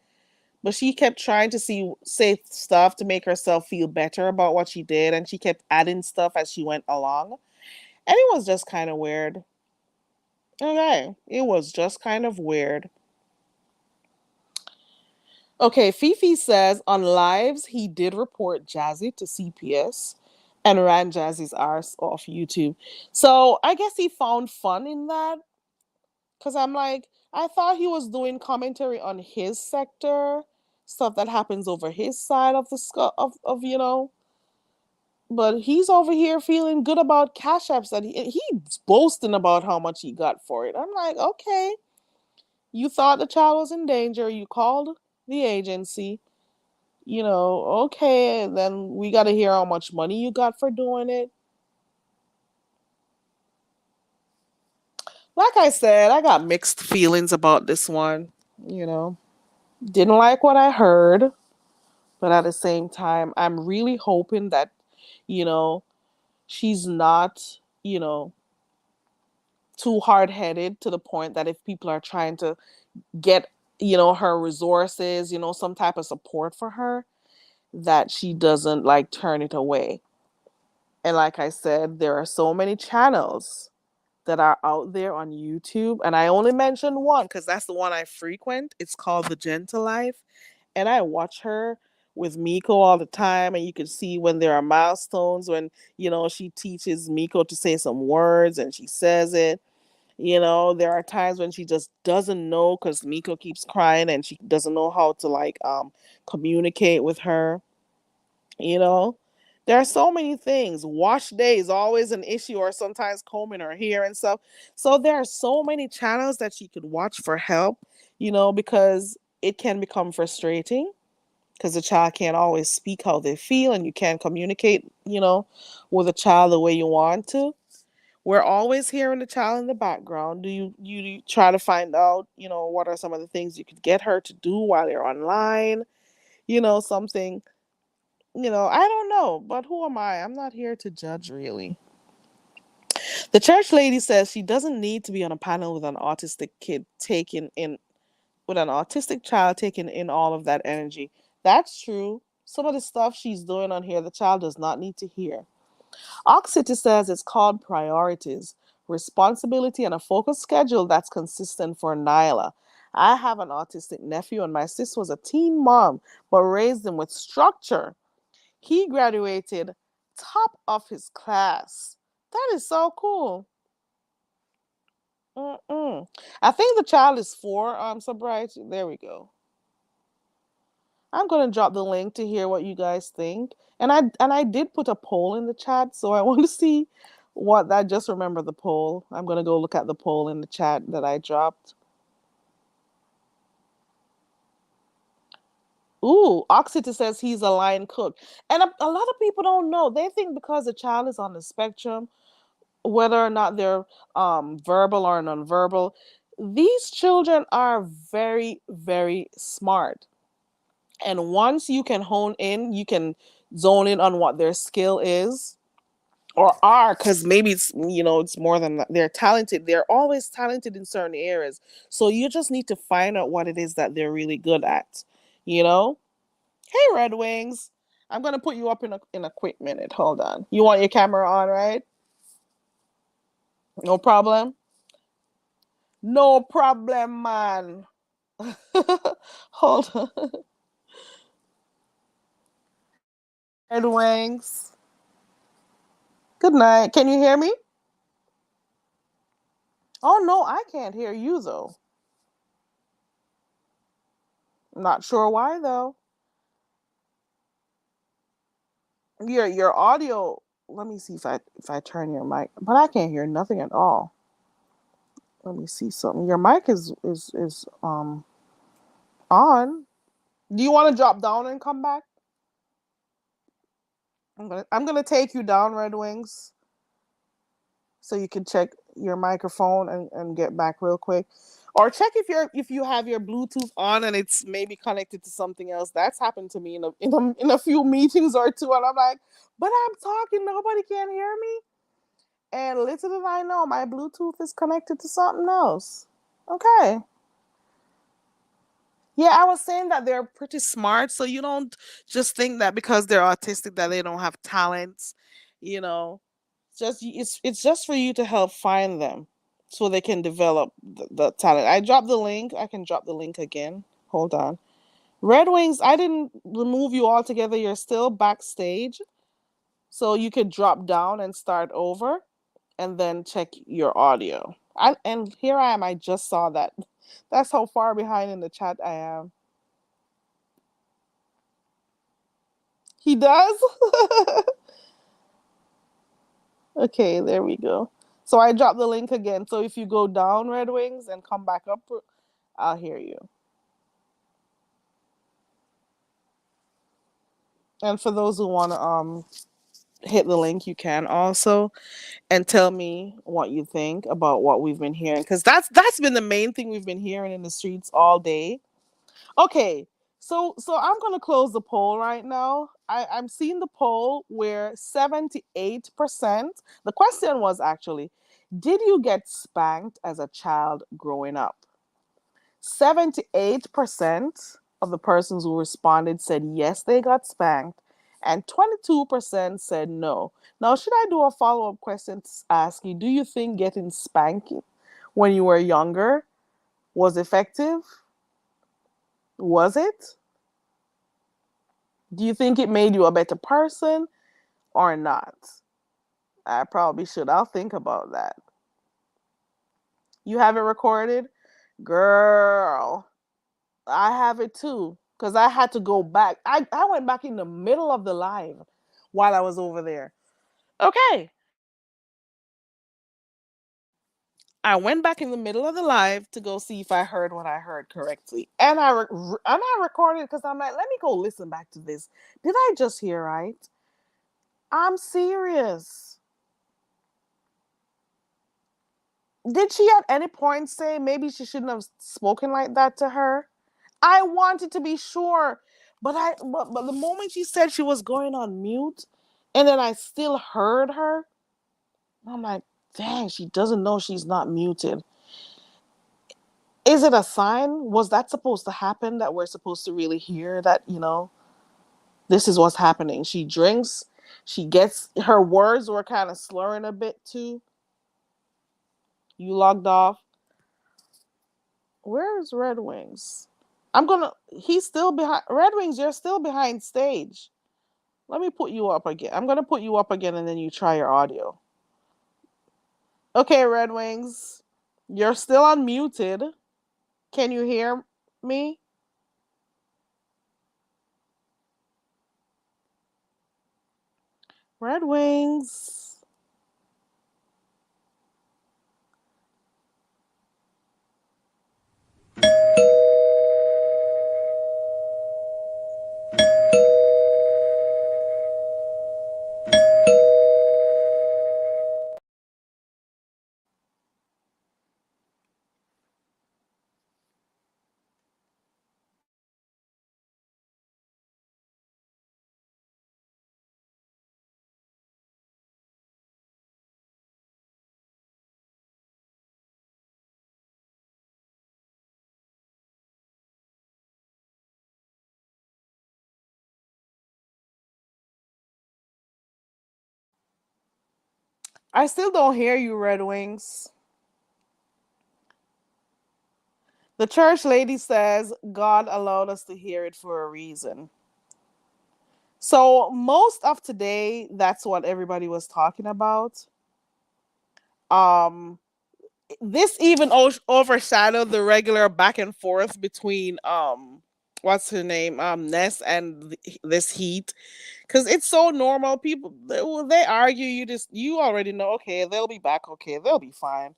but she kept trying to say stuff to make herself feel better about what she did, and she kept adding stuff as she went along, and it was just kind of weird. Okay, it was just kind of weird. Okay, Fifi says on lives he did report Jazzy to CPS and ran Jazzy's arse off YouTube. So I guess he found fun in that, because I'm like, I thought he was doing commentary on his sector, stuff that happens over his side of the of. But he's over here feeling good about cash apps that he's boasting about how much he got for it. I'm like, okay, you thought the child was in danger. You called the agency. Okay, then we got to hear how much money you got for doing it. Like I said, I got mixed feelings about this one. Didn't like what I heard, but at the same time, I'm really hoping that, you know, she's not, too hard headed to the point that if people are trying to get, her resources, some type of support for her, that she doesn't like turn it away. And like I said, there are so many channels that are out there on YouTube. And I only mentioned one because that's the one I frequent. It's called The Gentle Life. And I watch her with Miko all the time. And you can see when there are milestones, when, she teaches Miko to say some words and she says it. There are times when she just doesn't know because Miko keeps crying and she doesn't know how to communicate with her. You know, there are so many things. Wash day is always an issue, or sometimes combing her hair and stuff. So there are so many channels that she could watch for help, because it can become frustrating because the child can't always speak how they feel and you can't communicate, with a child the way you want to. We're always hearing the child in the background. Do you try to find out, what are some of the things you could get her to do while you're online? Something, I don't know, but who am I? I'm not here to judge, really. The church lady says she doesn't need to be on a panel with an autistic kid taking in, with an autistic child taking in all of that energy. That's true. some of the stuff she's doing on here, the child does not need to hear. Oxity says it's called priorities, responsibility, and a focused schedule that's consistent for Nyla. I have an autistic nephew, and my sister was a teen mom, but raised him with structure. He graduated top of his class. That is so cool. Mm-mm. I think the child is 4. So bright. There we go. I'm gonna drop the link to hear what you guys think. And I did put a poll in the chat, so I want to see what I just remember the poll. I'm gonna go look at the poll in the chat that I dropped. Ooh, Oxity says he's a line cook. And a lot of people don't know. They think because the child is on the spectrum, whether or not they're verbal or nonverbal, these children are very, very smart. And once you can hone in, you can zone in on what their skill is or are, because maybe it's more than that. They're talented. They're always talented in certain areas. So you just need to find out what it is that they're really good at, you know? Hey, Red Wings. I'm gonna put you up in a quick minute. Hold on. You want your camera on, right? No problem. No problem, man. Hold on. Red Wings. Good night. Can you hear me? Oh no, I can't hear you though. Not sure why though. Your audio. Let me see if I turn your mic, but I can't hear nothing at all. Let me see something. Your mic is on. Do you want to drop down and come back? I'm gonna take you down, Red Wings, so you can check your microphone and get back real quick. Or check if you have your Bluetooth on and it's maybe connected to something else. That's happened to me in a few meetings or two, and I'm like, but I'm talking, nobody can hear me. And little did I know, my Bluetooth is connected to something else. Okay. Yeah, I was saying that they're pretty smart, so you don't just think that because they're autistic that they don't have talents, you know. It's just for you to help find them so they can develop the talent. I dropped the link. I can drop the link again. Hold on. Red Wings, I didn't remove you altogether. You're still backstage. So you could drop down and start over and then check your audio. And here I am. I just saw that. That's how far behind in the chat I am. He does? Okay, there we go. So I dropped the link again. So if you go down, Red Wings, and come back up, I'll hear you. And for those who want to hit the link, you can also, and tell me what you think about what we've been hearing, because that's been the main thing we've been hearing in the streets all day. Okay, so I'm gonna close the poll right now. I'm seeing the poll where 78%. The question was actually, did you get spanked as a child growing up? 78% of the persons who responded said yes, they got spanked, and 22% said no. Now, should I do a follow up question to ask you, do you think getting spanked when you were younger was effective? Was it? Do you think it made you a better person or not? I probably should. I'll think about that. You have it recorded? Girl, I have it too. Because I had to go back. I went back in the middle of the live while I was over there. Okay. I went back in the middle of the live to go see if I heard what I heard correctly. And I recorded because I'm like, let me go listen back to this. Did I just hear right? I'm serious. Did she at any point say maybe she shouldn't have spoken like that to her? I wanted to be sure, but the moment she said she was going on mute, and then I still heard her, I'm like, dang, she doesn't know she's not muted. Is it a sign? Was that supposed to happen that we're supposed to really hear that? This is what's happening. She drinks. She gets her words were kind of slurring a bit too. You logged off. Where is Red Wings? I'm gonna. He's still behind. Red Wings, you're still behind stage. Let me put you up again. I'm gonna put you up again, and then you try your audio. Okay, Red Wings, you're still unmuted. Can you hear me? Red Wings. I still don't hear you, Red Wings. The church lady says God allowed us to hear it for a reason. So, most of today, that's what everybody was talking about. Um, this even overshadowed the regular back and forth between what's her name Ness and this Heat, because it's so normal. People they argue, you already know, okay, they'll be back, okay, they'll be fine,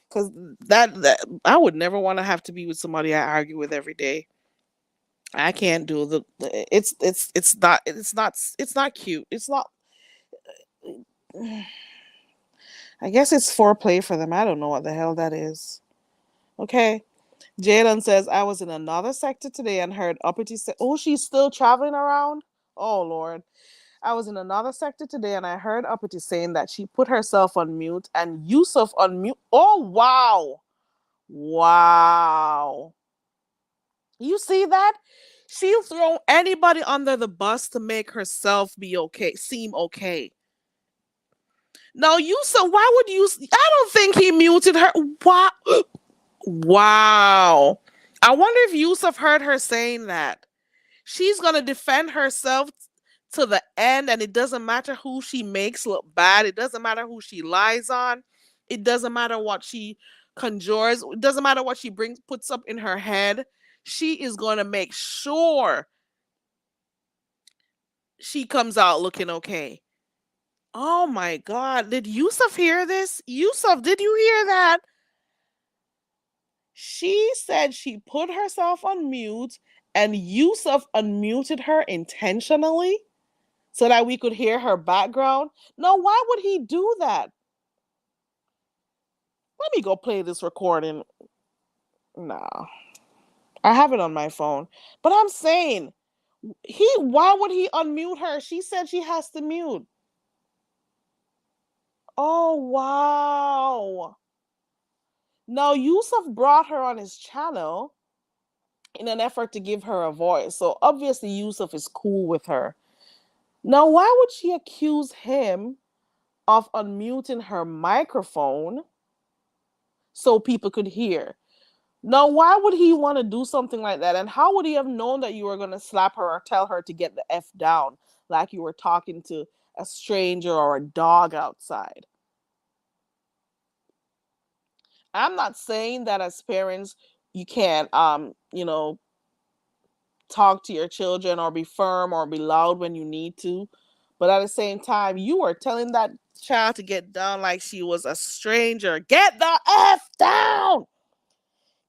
because that I would never want to have to be with somebody I argue with every day. I can't do it's not cute. It's not. I guess it's foreplay for them. I don't know what the hell that is. Okay. Jalen says, I was in another sector today and heard uppity say, oh, she's still traveling around? Oh, Lord. I was in another sector today and I heard uppity saying that she put herself on mute and Yusuf on mute. Oh, wow. Wow. You see that? She'll throw anybody under the bus to make herself be okay, seem okay. No, Yusuf, why would you? I don't think he muted her. Wow. Wow. I wonder if Yusuf heard her saying that. She's going to defend herself to the end, and it doesn't matter who she makes look bad. It doesn't matter who she lies on. It doesn't matter what she conjures. It doesn't matter what she puts up in her head. She is going to make sure she comes out looking okay. Oh my God. Did Yusuf hear this? Yusuf, did you hear that? She said she put herself on mute and Yusuf unmuted her intentionally so that we could hear her background. No, why would he do that? Let me go play this recording. Nah, I have it on my phone. But I'm saying, why would he unmute her? She said she has to mute. Oh, wow. Now, Yusuf brought her on his channel in an effort to give her a voice. So obviously, Yusuf is cool with her. Now, why would she accuse him of unmuting her microphone so people could hear? Now, why would he want to do something like that? And how would he have known that you were going to slap her or tell her to get the F down like you were talking to a stranger or a dog outside? I'm not saying that as parents, you can't, talk to your children or be firm or be loud when you need to. But at the same time, you were telling that child to get down like she was a stranger. Get the F down.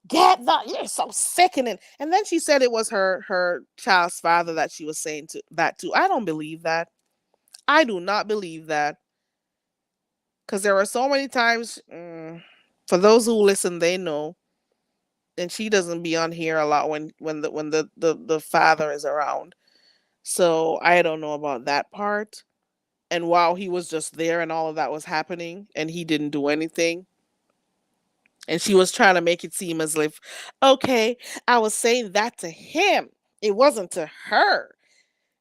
Get the You're so sickening. And then she said it was her child's father that she was saying to that to. I don't believe that. I do not believe that. Because there were so many times, for those who listen, they know. And she doesn't be on here a lot when the father is around. So I don't know about that part. And while he was just there and all of that was happening and he didn't do anything, and she was trying to make it seem as if, okay, I was saying that to him. It wasn't to her.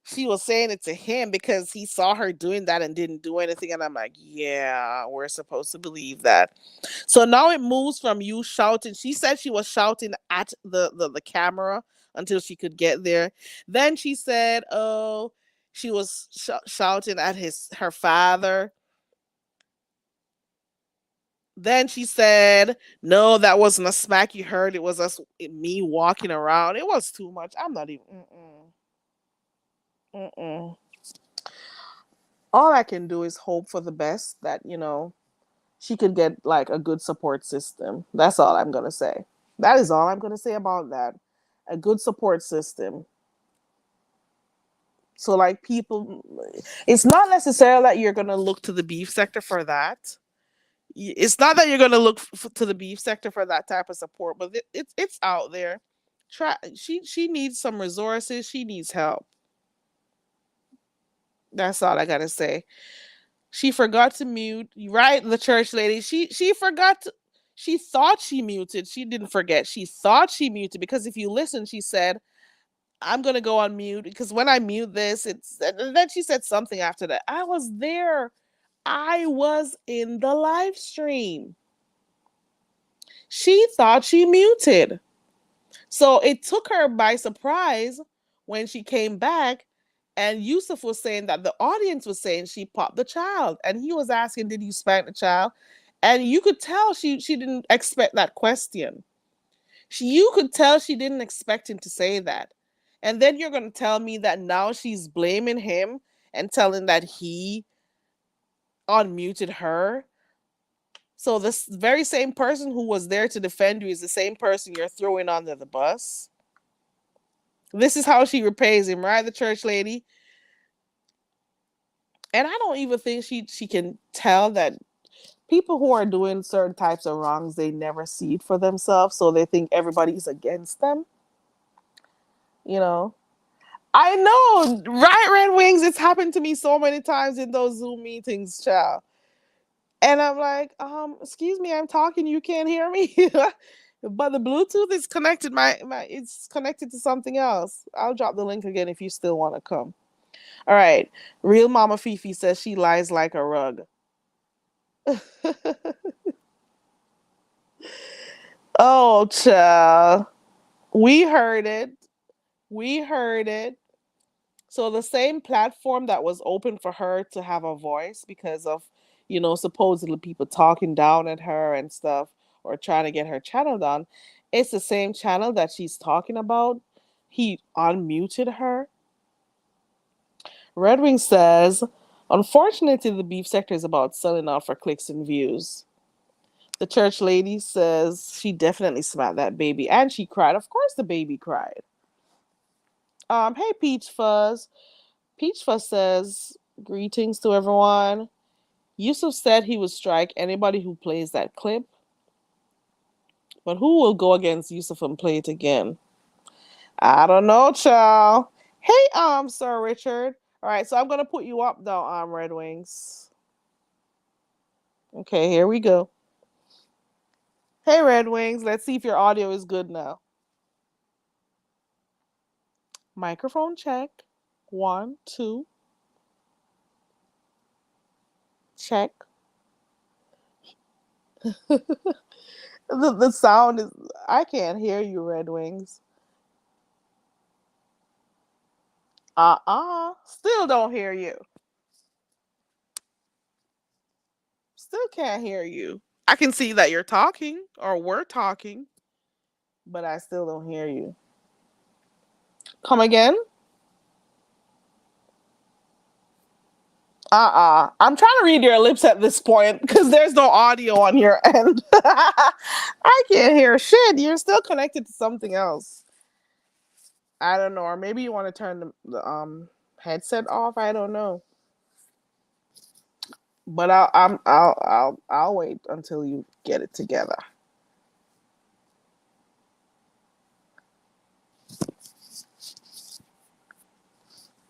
she was saying it to him because he saw her doing that and didn't do anything. And I'm like, yeah, we're supposed to believe that. So now it moves from you shouting. She said she was shouting at the camera until she could get there. Then she said, oh, she was shouting at her father. Then she said, no, that wasn't a smack you heard. It was us, me walking around. It was too much. I'm not even. Mm-mm. All I can do is hope for the best that, she could get like a good support system. That's all I'm going to say. That is all I'm going to say about that. A good support system. So, like, people, it's not necessarily that you're going to look to the beef sector for that. It's not that you're going to look to the beef sector for that type of support, but it's out there. She needs some resources. She needs help. That's all I got to say. She forgot to mute. Right, the church lady. She forgot. She thought she muted. She didn't forget. She thought she muted because if you listen, she said, "I'm gonna go on mute because when I mute this, it's." And then she said something after that. I was there. I was in the live stream. She thought she muted. So it took her by surprise when she came back, and Yusuf was saying that the audience was saying she popped the child, and he was asking, "Did you spank the child?" And you could tell she didn't expect that question. You could tell she didn't expect him to say that. And then you're going to tell me that now she's blaming him and telling that he unmuted her. So this very same person who was there to defend you is the same person you're throwing under the bus. This is how she repays him, right? The church lady. And I don't even think she can tell that people who are doing certain types of wrongs, they never see it for themselves, so they think everybody's against them. You know, I know, right? Red Wings. It's happened to me so many times in those Zoom meetings, child. And I'm like, excuse me, I'm talking, you can't hear me. But the Bluetooth is connected. It's connected to something else. I'll drop the link again if you still want to come. All right. Real Mama Fifi says she lies like a rug. Oh, child. We heard it. We heard it. So the same platform that was open for her to have a voice because of, supposedly people talking down at her and stuff or trying to get her channel down, it's the same channel that she's talking about. He unmuted her. Red Wing says, unfortunately, the beef sector is about selling out for clicks and views. The church lady says she definitely smacked that baby and she cried. Of course, the baby cried. Hey, Peach Fuzz. Peach Fuzz says, greetings to everyone. Yusuf said he would strike anybody who plays that clip. But who will go against Yusuf and play it again? I don't know, child. Hey, Sir Richard. All right, so I'm gonna put you up though, Red Wings. Okay, here we go. Hey, Red Wings. Let's see if your audio is good now. Microphone check. 1, 2. Check. The sound is. I can't hear you, Red Wings. Still don't hear you. Still can't hear you. I can see that you're talking or we're talking, but I still don't hear you. Come again? I'm trying to read your lips at this point because there's no audio on your end. I can't hear shit. You're still connected to something else. I don't know, or maybe you want to turn the headset off. I don't know. But I'll wait until you get it together.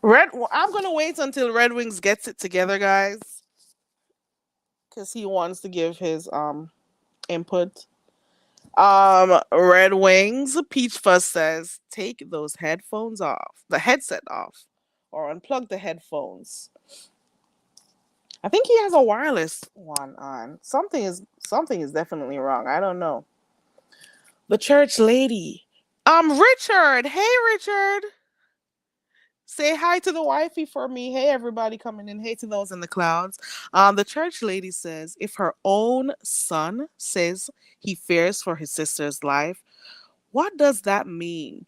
I'm gonna wait until Red Wings gets it together, guys, because he wants to give his input. Red Wings Peach Fuzz says take those headphones off, the headset off, or unplug the headphones. I think he has a wireless one on. Something is definitely wrong. I don't know. The church lady. Richard. Hey, Richard. Say hi to the wifey for me. Hey, everybody coming in. Hey to those in the clouds. The church lady says if her own son says he fears for his sister's life, what does that mean?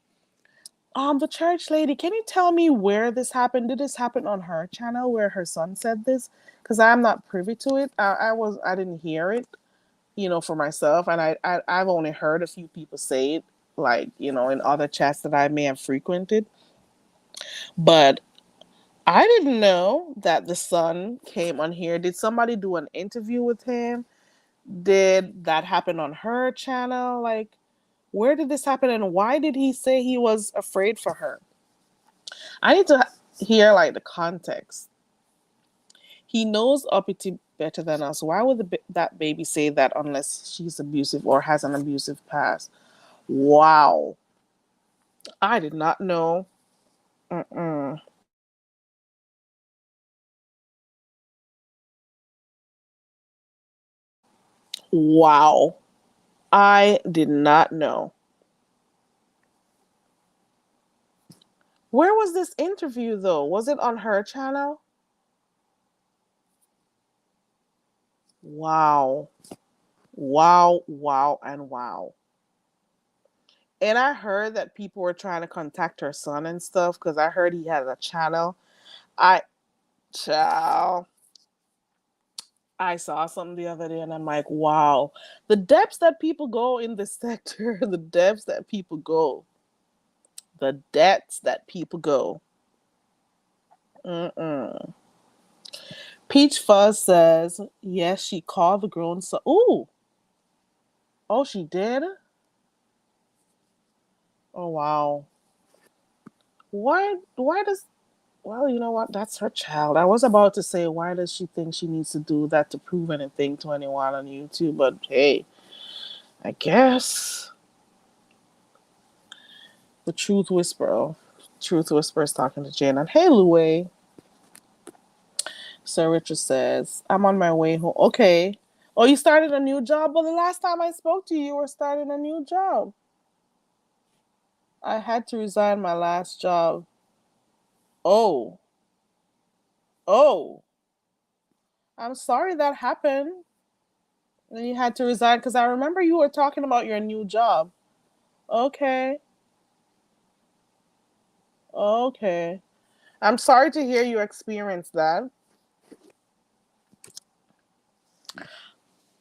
The church lady, can you tell me where this happened? Did this happen on her channel where her son said this? Because I'm not privy to it. I didn't hear it, for myself, and I've only heard a few people say it, like in other chats that I may have frequented, but I didn't know that the son came on here. Did somebody do an interview with him? Did that happen on her channel? Like, where did this happen, and why did he say he was afraid for her? I need to hear like the context. He knows Uppity better than us. Why would that baby say that unless she's abusive or has an abusive past? Wow. I did not know. Mm-mm. Wow. I did not know. Where was this interview though? Was it on her channel? Wow. Wow, wow, and wow. And I heard that people were trying to contact her son and stuff because I heard he has a channel. I, child, I saw something the other day and I'm like, wow, the depths that people go in this sector, the depths that people go, the depths that people go. Mm-mm. Peach Fuzz says, yes, she called the grown son. Ooh, oh, she did? Oh, wow. Why does, well, you know what? That's her child. I was about to say, why does she think she needs to do that to prove anything to anyone on YouTube? But hey, I guess the truth whisperer. Truth whisperer is talking to Jane. And hey, Louie. Sir Richard says, I'm on my way home. Okay. Oh, you started a new job? Well, the last time I spoke to you, you were starting a new job. I had to resign my last job. Oh. Oh. I'm sorry that happened. And you had to resign because I remember you were talking about your new job. Okay. Okay. I'm sorry to hear you experienced that.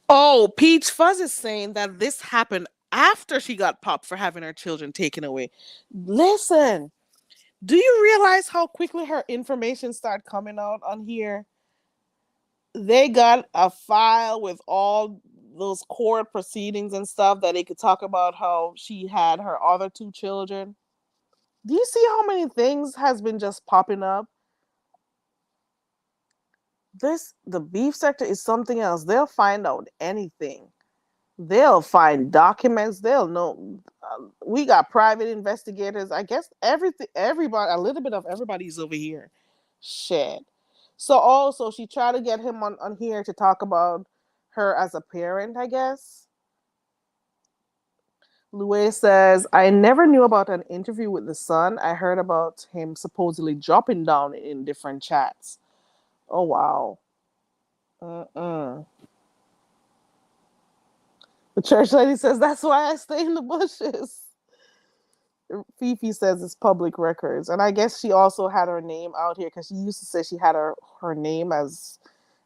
Oh, Peach Fuzz is saying that this happened after she got popped for having her children taken away. Listen, do you realize how quickly her information started coming out on here? They got a file with all those court proceedings and stuff that they could talk about how she had her other two children. Do you see how many things has been just popping up? The beef sector is something else. They'll find out anything. They'll find documents. They'll know. We got private investigators. I guess everybody, a little bit of everybody's over here. Shit. So also, she tried to get him on here to talk about her as a parent, I guess. Louis says, I never knew about an interview with the son. I heard about him supposedly dropping down in different chats. Oh, wow. Mm-mm. The church lady says, that's why I stay in the bushes. Fifi says it's public records. And I guess she also had her name out here because she used to say she had her name as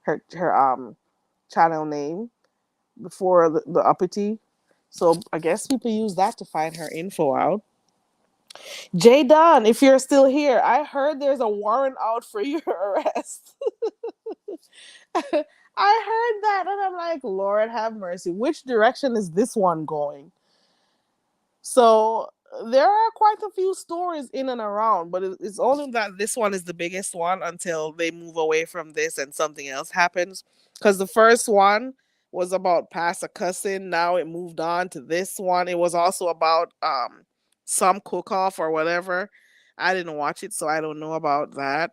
her channel name before the uppity. So I guess people use that to find her info out. Jay Don, if you're still here, I heard there's a warrant out for your arrest. I heard that and I'm like, Lord have mercy. Which direction is this one going? So there are quite a few stories in and around, but it's only that this one is the biggest one until they move away from this and something else happens. Because the first one was about Pastor cussing. Now it moved on to this one. It was also about some cook off or whatever. I didn't watch it, so I don't know about that.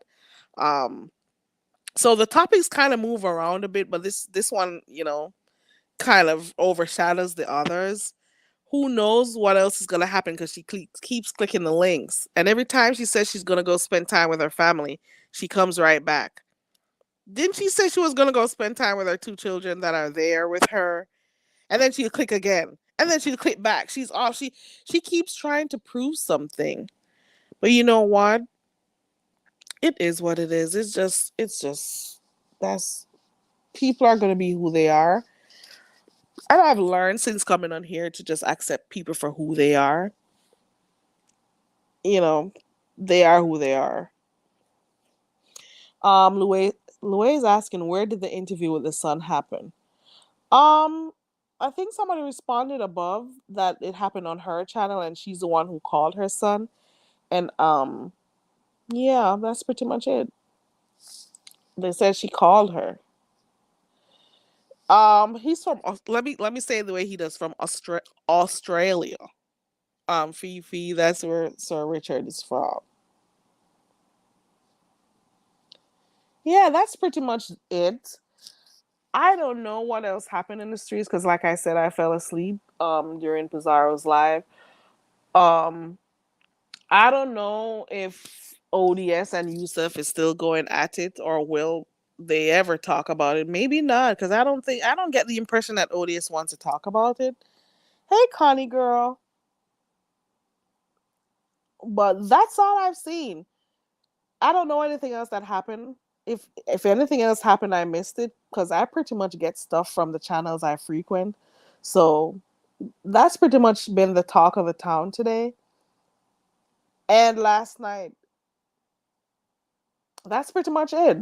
Um, so the topics kind of move around a bit, but this one, kind of overshadows the others. Who knows what else is gonna happen because she keeps clicking the links, and every time she says she's gonna go spend time with her family, she comes right back. Didn't she say she was gonna go spend time with her two children that are there with her? And then she'll click again, and then she'll click back. She's off. She keeps trying to prove something, but you know what? It is what it is. It's just that's people are gonna be who they are. And I've learned since coming on here to just accept people for who they are. You know, they are who they are. Louis is asking, where did the interview with the son happen? Um, I think somebody responded above that it happened on her channel, and she's the one who called her son. And yeah, that's pretty much it. They said she called her. He's from let me say it the way he does, from Australia. Fifi, that's where Sir Richard is from. Yeah, that's pretty much it. I don't know what else happened in the streets because, like I said, I fell asleep during Pizarro's live. Um, I don't know if ODS and Yusuf is still going at it, or will they ever talk about it? Maybe not, because I don't get the impression that ODS wants to talk about it. Hey, Connie girl, but that's all I've seen. I don't know anything else that happened. If anything else happened, I missed it because I pretty much get stuff from the channels I frequent. So that's pretty much been the talk of the town today. And last night, that's pretty much it.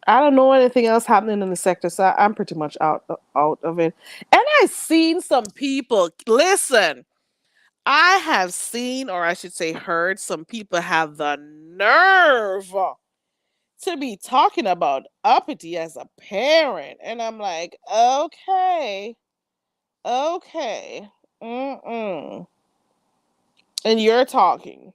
I don't know anything else happening in the sector, so I'm pretty much out of it. And I've seen some people listen. I have seen, or I should say, heard some people have the nerve to be talking about uppity as a parent, and I'm like, okay, okay, mm-mm. And you're talking.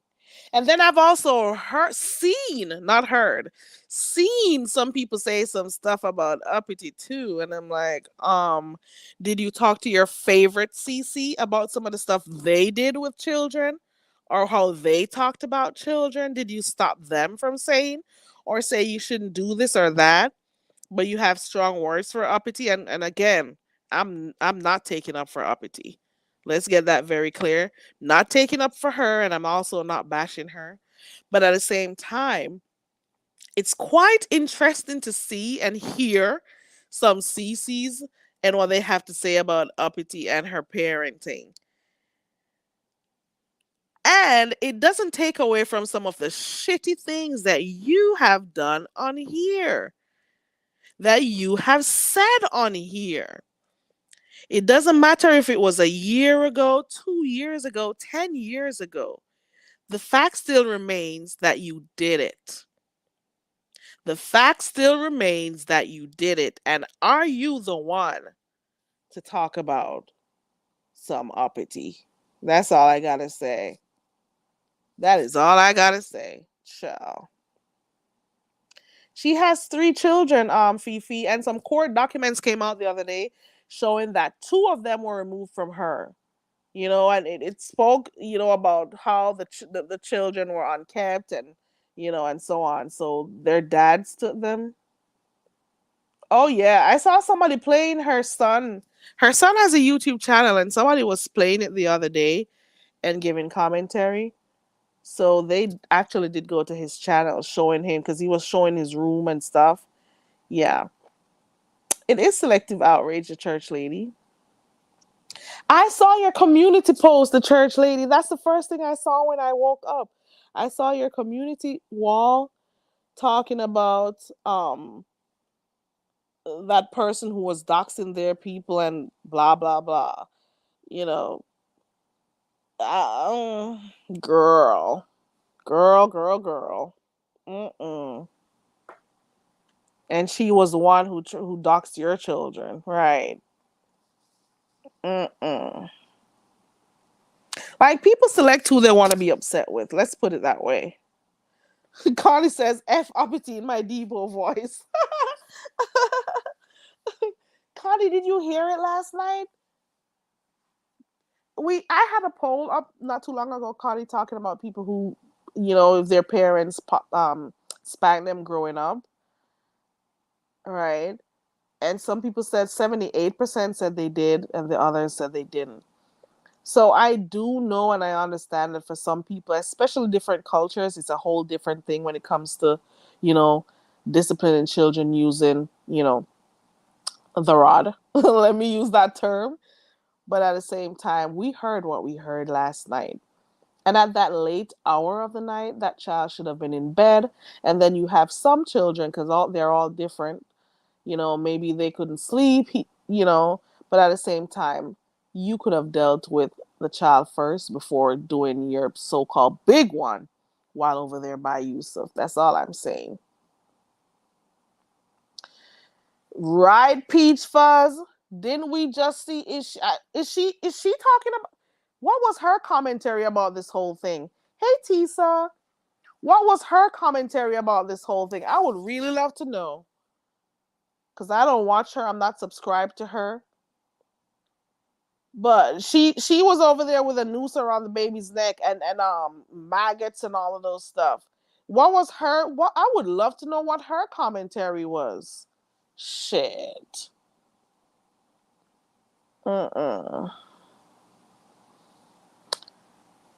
And then I've also not heard, seen some people say some stuff about uppity too. And I'm like, did you talk to your favorite CC about some of the stuff they did with children or how they talked about children? Did you stop them from saying or say you shouldn't do this or that? But you have strong words for uppity, and again, I'm not taking up for uppity. Let's get that very clear. Not taking up for her, and I'm also not bashing her. But at the same time, it's quite interesting to see and hear some CCs and what they have to say about uppity and her parenting. And it doesn't take away from some of the shitty things that you have done on here, that you have said on here. It doesn't matter if it was a year ago, 2 years ago, 10 years ago. The fact still remains that you did it. The fact still remains that you did it. And are you the one to talk about some uppity? That's all I gotta say. That is all I gotta say. Ciao. She has three children, Fifi, and some court documents came out the other day showing that two of them were removed from her. And it spoke, about how the children were unkept, and and so on. So their dads took them. Oh yeah, I saw somebody playing her son. Her son has a YouTube channel, and somebody was playing it the other day and giving commentary. So they actually did go to his channel showing him, because he was showing his room and stuff. Yeah, it is selective outrage, the church lady. I saw your community post, the church lady. That's the first thing I saw when I woke up. I saw your community wall talking about that person who was doxing their people and blah blah blah. You know, uh, girl, girl. Mm-mm. And she was the one who doxed your children, right? Mm-mm. Like people select who they want to be upset with. Let's put it that way. Connie says F uppity in my Debo voice. Connie, did you hear it last night? I had a poll up not too long ago, Connie, talking about people who, if their parents spanked them growing up, right? And some people said 78% said they did, and the others said they didn't. So I do know and I understand that for some people, especially different cultures, it's a whole different thing when it comes to, you know, disciplining children using, the rod. Let me use that term. But at the same time, we heard what we heard last night. And at that late hour of the night, that child should have been in bed. And then you have some children, because they're all different, maybe they couldn't sleep, but at the same time, you could have dealt with the child first before doing your so-called big one while over there by Yusuf. That's all I'm saying. Right, Peach Fuzz? Didn't we just see, is she talking about, what was her commentary about this whole thing? Hey, Tisa, what was her commentary about this whole thing? I would really love to know. Because I don't watch her. I'm not subscribed to her. But she was over there with a noose around the baby's neck and maggots and all of those stuff. What was her? What I would love to know what her commentary was. Shit. Uh-uh.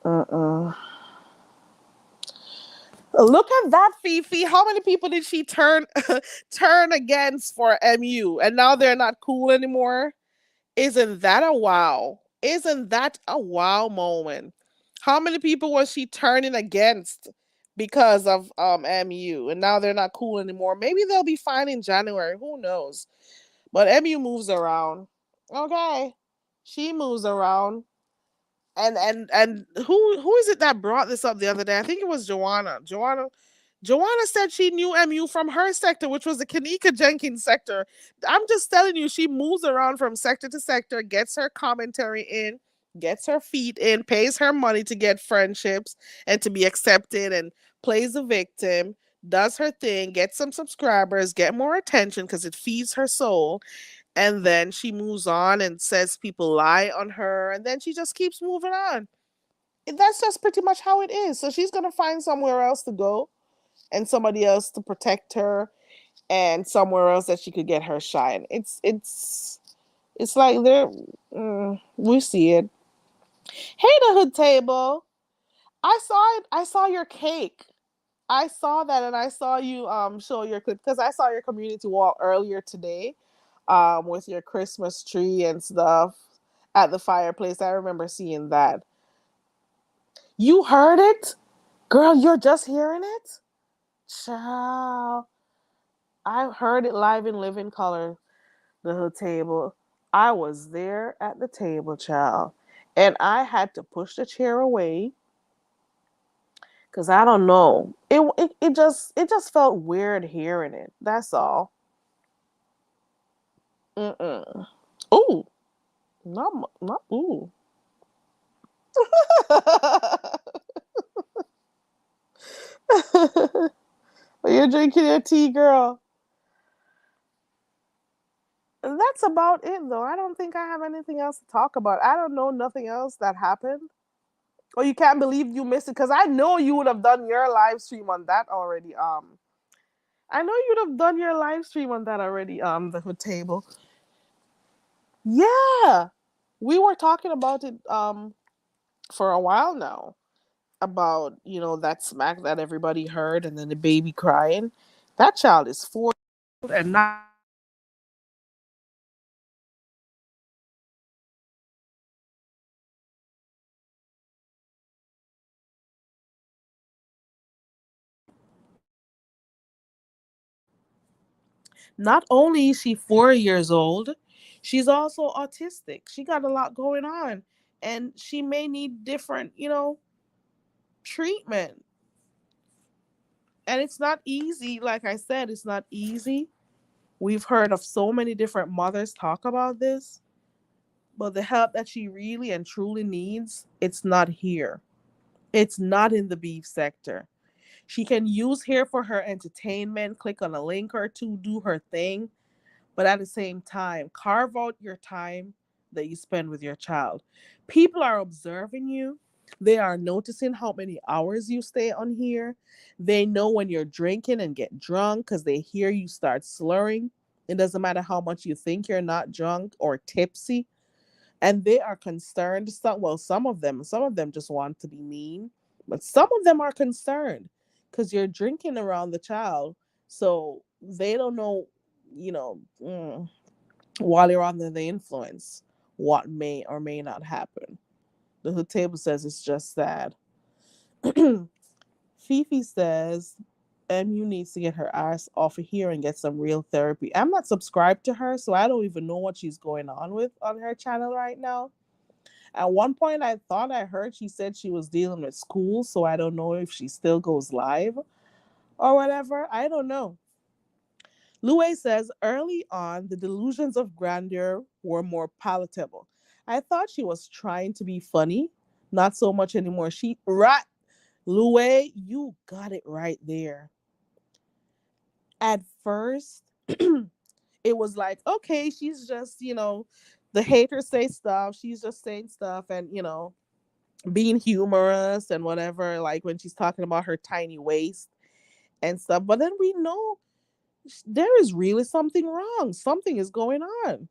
Uh-uh. Look at that, Fifi. How many people did she turn against for MU? And now they're not cool anymore? Isn't that a wow? Isn't that a wow moment? How many people was she turning against because of MU? And now they're not cool anymore. Maybe they'll be fine in January. Who knows? But MU moves around. Okay. She moves around. And who is it that brought this up the other day? I think it was Joanna. Joanna said she knew MU from her sector, which was the Kanika Jenkins sector. I'm just telling you, she moves around from sector to sector, gets her commentary in, gets her feet in, pays her money to get friendships and to be accepted, and plays the victim, does her thing, gets some subscribers, get more attention because it feeds her soul. And then she moves on and says people lie on her, and then she just keeps moving on. That's just pretty much how it is. So she's going to find somewhere else to go and somebody else to protect her and somewhere else that she could get her shine. It's like there we see it. Hey, the hood table. I saw it. I saw your cake. I saw that, and I saw you show your clip because I saw your community wall earlier today, with your Christmas tree and stuff at the fireplace. I remember seeing that. You heard it, girl. You're just hearing it, child. I heard it live in living color. The hood table. I was there at the table, child, and I had to push the chair away because I don't know. It just felt weird hearing it. That's all. Mm-mm. Ooh, not ooh. You're drinking your tea, girl. That's about it, though. I don't think I have anything else to talk about. I don't know nothing else that happened. Oh, you can't believe you missed it because I know you would have done your live stream on that already. I know you'd have done your live stream on that already. The hood table. Yeah, we were talking about it for a while now, about that smack that everybody heard and then the baby crying. That child is 4 and not only is she 4 years old, she's also autistic. She got a lot going on, and she may need different treatment. And it's not easy. Like I said, it's not easy. We've heard of so many different mothers talk about this. But the help that she really and truly needs, it's not here. It's not in the beef sector. She can use here for her entertainment, click on a link or two, do her thing, but at the same time, carve out your time that you spend with your child. People are observing you. They are noticing how many hours you stay on here. They know when you're drinking and get drunk because they hear you start slurring. It doesn't matter how much you think you're not drunk or tipsy. And they are concerned. Some of them just want to be mean, but some of them are concerned because you're drinking around the child. So they don't know, you know, while you're under the influence, what may or may not happen. The hood table says it's just sad. Fifi says MU needs to get her ass off of here and get some real therapy. I'm not subscribed to her, so I don't even know what she's going on with on her channel right now. At one point, I thought I heard she said she was dealing with school, so I don't know if she still goes live or whatever. I don't know. Louis says early on, the delusions of grandeur were more palatable. I thought she was trying to be funny, not so much anymore. Right, Louis, you got it right there. At first, it was like, okay, she's just, the haters say stuff. She's just saying stuff and, being humorous and whatever, like when she's talking about her tiny waist and stuff. But then we know there is really something wrong. Something is going on.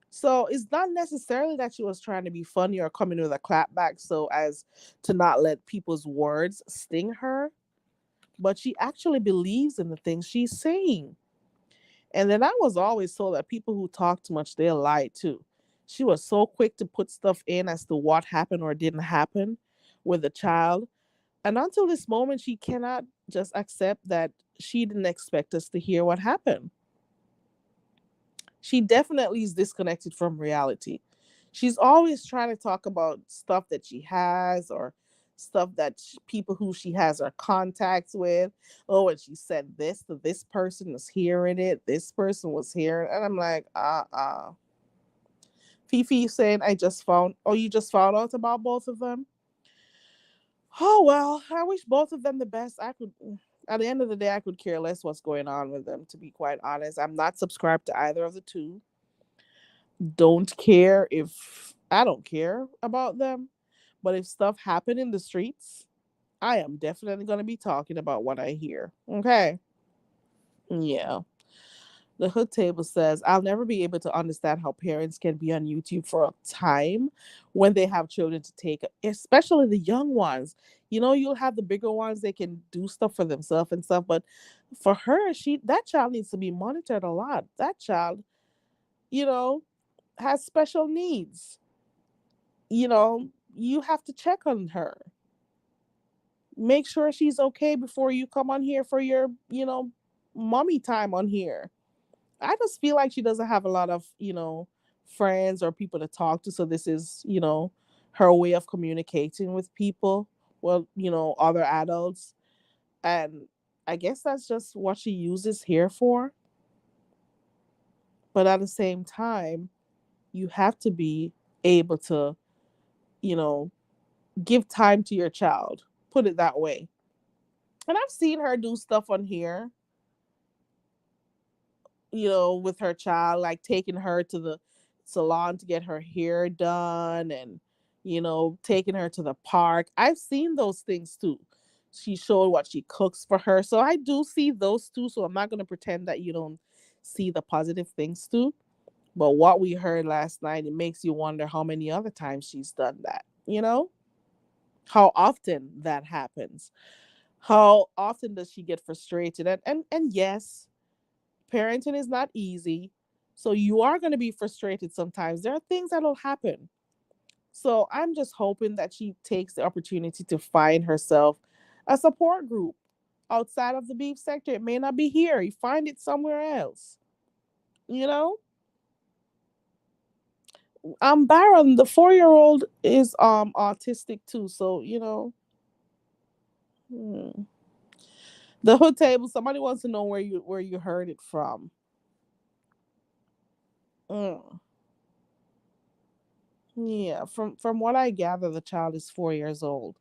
So it's not necessarily that she was trying to be funny or coming with a clapback so as to not let people's words sting her, but she actually believes in the things she's saying. And then I was always told that people who talk too much, they lie too. She was so quick to put stuff in as to what happened or didn't happen with the child. And until this moment, she cannot just accept that she didn't expect us to hear what happened. She definitely is disconnected from reality. She's always trying to talk about stuff that she has or stuff that people who she has her contacts with. Oh, and she said this to this person was hearing it. This person was hearing, and I'm like, Fifi saying, I just found. Oh, you just found out about both of them. Oh well, I wish both of them the best. I could. At the end of the day, I could care less what's going on with them. To be quite honest, I'm not subscribed to either of the two. Don't care if I don't care about them. But if stuff happen in the streets, I am definitely going to be talking about what I hear. Okay. Yeah. The hood table says, I'll never be able to understand how parents can be on YouTube for a time when they have children to take, especially the young ones. You'll have the bigger ones, they can do stuff for themselves and stuff. But for her, that child needs to be monitored a lot. That child, you know, has special needs. You have to check on her. Make sure she's okay before you come on here for your, mommy time on here. I just feel like she doesn't have a lot of, friends or people to talk to. So this is, her way of communicating with people. Well, other adults. And I guess that's just what she uses here for. But at the same time, you have to be able to, you know, give time to your child. Put it that way. And I've seen her do stuff on here, with her child, like taking her to the salon to get her hair done and, taking her to the park. I've seen those things too. She showed what she cooks for her. So I do see those too. So I'm not going to pretend that you don't see the positive things too. But what we heard last night, it makes you wonder how many other times she's done that. How often that happens. How often does she get frustrated? And yes, parenting is not easy. So you are going to be frustrated sometimes. There are things that'll happen. So I'm just hoping that she takes the opportunity to find herself a support group outside of the beef sector. It may not be here. You find it somewhere else. You know? Byron, the 4-year-old is autistic too. So, hmm. The hood table, somebody wants to know where you heard it from. Mm. Yeah, from what I gather, the child is 4 years old.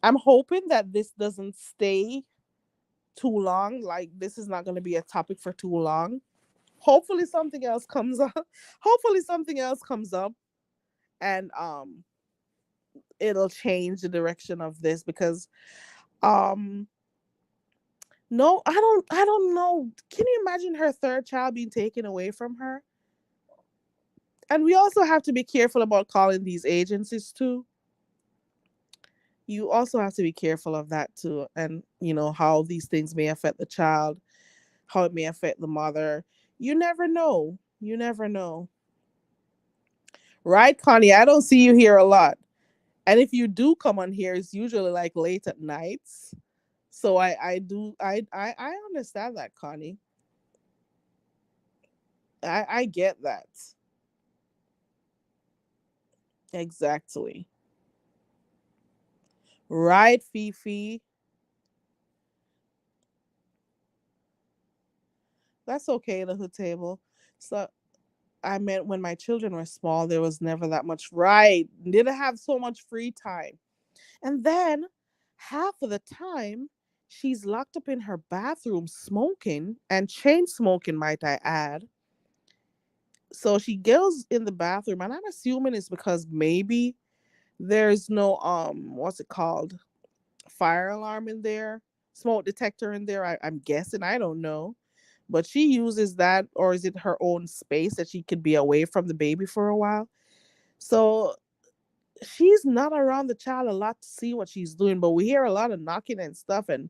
I'm hoping that this doesn't stay too long. Like this is not going to be a topic for too long. Hopefully something else comes up. Hopefully something else comes up, and it'll change the direction of this because um no, I don't know. Can you imagine her third child being taken away from her? And we also have to be careful about calling these agencies too. You also have to be careful of that too, and how these things may affect the child, how it may affect the mother. You never know. You never know. Right, Connie? I don't see you here a lot. And if you do come on here, it's usually like late at nights. So I understand that, Connie. I get that. Exactly. Right, Fifi. That's okay, the hood table. So I meant when my children were small, there was never that much, right. Didn't have so much free time. And then half of the time, she's locked up in her bathroom smoking and chain smoking, might I add. So she goes in the bathroom, and I'm assuming it's because maybe there's no what's it called? Fire alarm in there, smoke detector in there. I'm guessing. I don't know. But she uses that, or is it her own space that she could be away from the baby for a while? So she's not around the child a lot to see what she's doing, but we hear a lot of knocking and stuff, and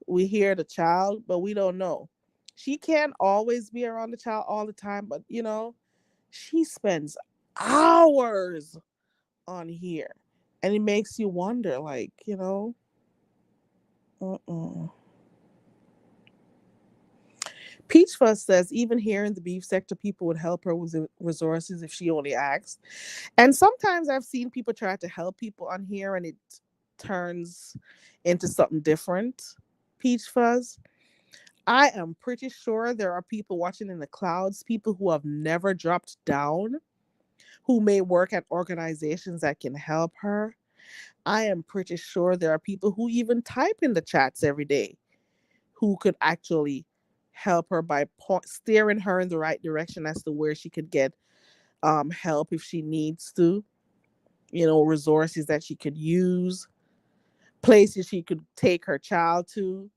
we hear the child, but we don't know. She can't always be around the child all the time, but she spends hours on here, and it makes you wonder, like, uh-uh. Peach Fuzz says even here in the beef sector, people would help her with the resources if she only asked. And sometimes I've seen people try to help people on here, and it turns into something different. Peach Fuzz. I am pretty sure there are people watching in the clouds, people who have never dropped down, who may work at organizations that can help her. I am pretty sure there are people who even type in the chats every day who could actually help her by steering her in the right direction as to where she could get help if she needs to, resources that she could use, places she could take her child to,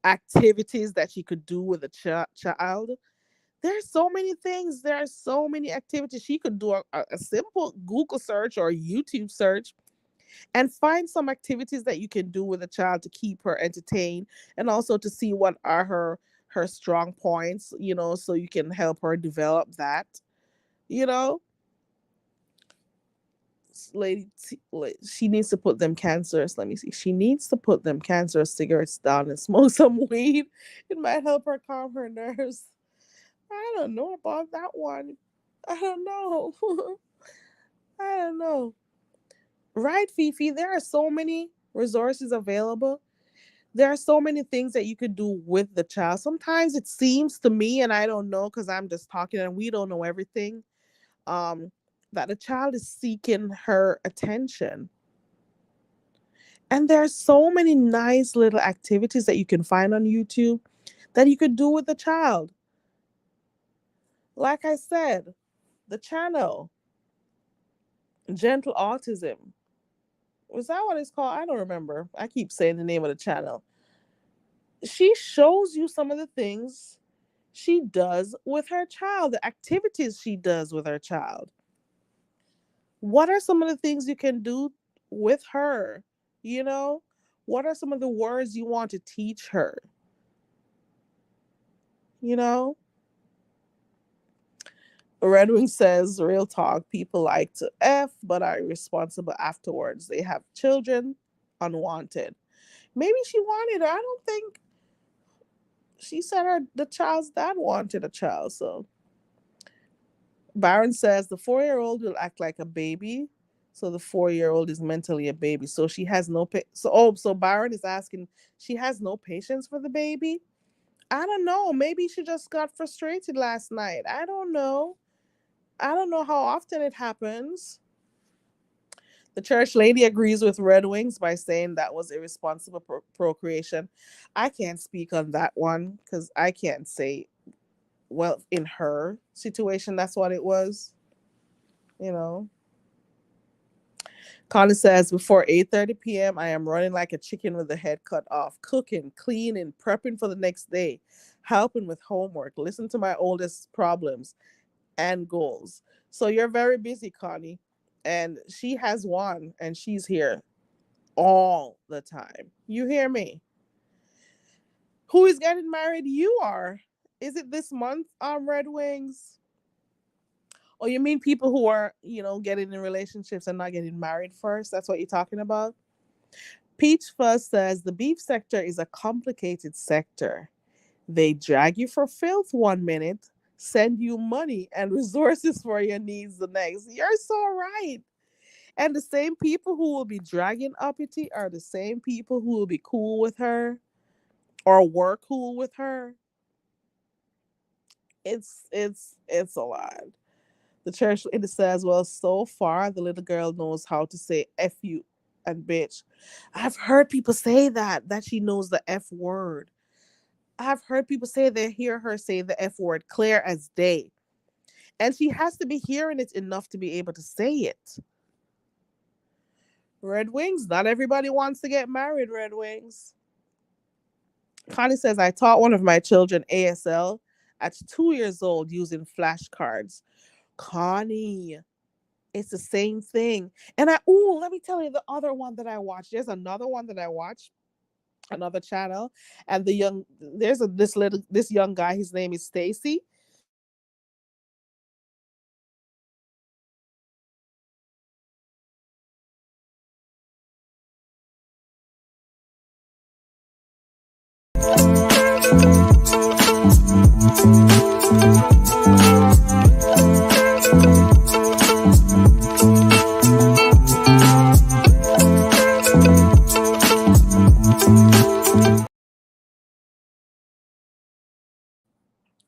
activities that she could do with a child. There's so many things. There are so many activities. She could do a simple Google search or YouTube search and find some activities that you can do with a child to keep her entertained, and also to see what are her strong points, so you can help her develop that. You know, she needs to put them cancerous. Let me see. She needs to put them cancerous cigarettes down and smoke some weed. It might help her calm her nerves. I don't know about that one. I don't know. I don't know. Right, Fifi? There are so many resources available. There are so many things that you could do with the child. Sometimes it seems to me, and I don't know because I'm just talking and we don't know everything, um, that the child is seeking her attention. And there's so many nice little activities that you can find on YouTube that you could do with the child. Like I said, the channel, Gentle Autism. Was that what it's called? I don't remember. I keep saying the name of the channel. She shows you some of the things she does with her child, the activities she does with her child. What are some of the things you can do with her? You know, what are some of the words you want to teach her? You know, Red Wing says, real talk, people like to F but are irresponsible afterwards. They have children unwanted. Maybe she wanted her. I don't think she said the child's dad wanted a child. So Byron says the 4-year-old will act like a baby. So the 4-year-old is mentally a baby. So she has no so Byron is asking, she has no patience for the baby. I don't know. Maybe she just got frustrated last night. I don't know. I don't know how often it happens. The church lady agrees with Red Wings by saying that was irresponsible procreation. I can't speak on that one because I can't say, well, in her situation, that's what it was. You know, Connie says before 8:30 p.m., I am running like a chicken with the head cut off, cooking, cleaning, prepping for the next day, helping with homework, listen to my oldest problems and goals. So you're very busy, Connie. And she has one and she's here all the time. You hear me? Who is getting married? You are. Is it this month, Red Wings? Oh, you mean people who are, getting in relationships and not getting married first? That's what you're talking about? Peach Fuzz says the beef sector is a complicated sector. They drag you for filth 1 minute, send you money and resources for your needs the next. You're so right. And the same people who will be dragging Uppity are the same people who will be cool with her or were cool with her. It's a lot. The church it says, well, so far the little girl knows how to say F you and bitch. I've heard people say that she knows the F word. I've heard people say they hear her say the F word clear as day. And she has to be hearing it enough to be able to say it. Red Wings, not everybody wants to get married, Red Wings. Connie says, I taught one of my children ASL at 2 years old using flashcards. Connie, it's the same thing. And let me tell you the other one that I watched. There's another one that I watched, another channel, and this young guy, his name is Stacy.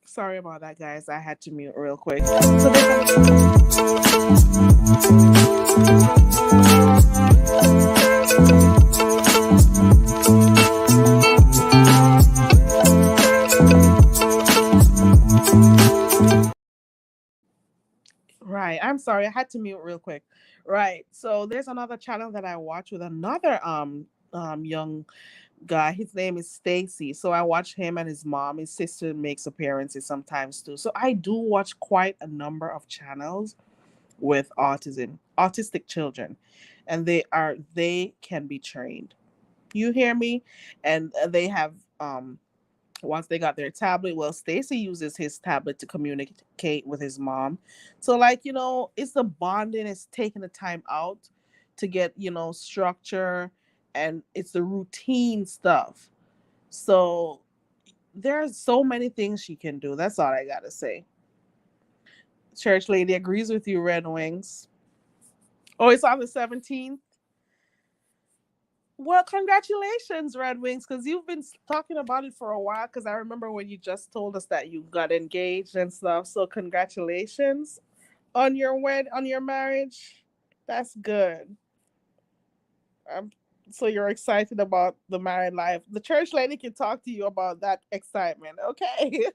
Sorry about that, guys. I had to mute real quick. So right. I'm sorry. I had to mute real quick. Right. So there's another channel that I watch with another young guy. His name is Stacy. So I watch him and his mom. His sister makes appearances sometimes too. So I do watch quite a number of channels with autistic children, and they can be trained. You hear me? And they have once they got their tablet, well, Stacy uses his tablet to communicate with his mom. So like, it's the bonding, it's taking the time out to get, structure, and it's the routine stuff. So there's so many things she can do. That's all I gotta say. Church lady agrees with you, Red Wings. Oh, it's on the 17th. Well, congratulations, Red Wings, because you've been talking about it for a while. Because I remember when you just told us that you got engaged and stuff. So congratulations on on your marriage. That's good. Um, so you're excited about the married life. The church lady can talk to you about that excitement, okay?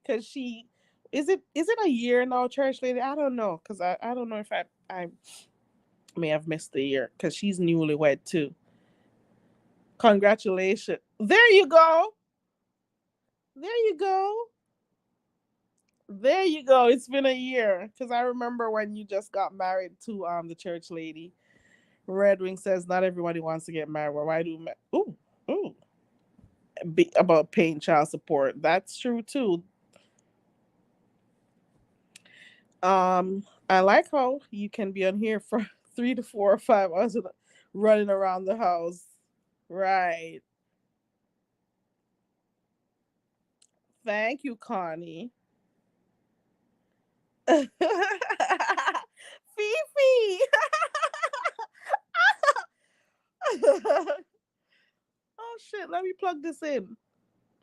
Because she is it a year now, church lady? I don't know, because I don't know if I may have missed the year because she's newlywed too. Congratulations. There you go. There you go. There you go. It's been a year because I remember when you just got married to the church lady. Red Wing says not everybody wants to get married. Well, why do ooh ooh about paying child support? That's true too. I like how you can be on here for 3 to 4 or 5 hours running around the house. Right. Thank you, Connie. Fifi. Oh shit, let me plug this in.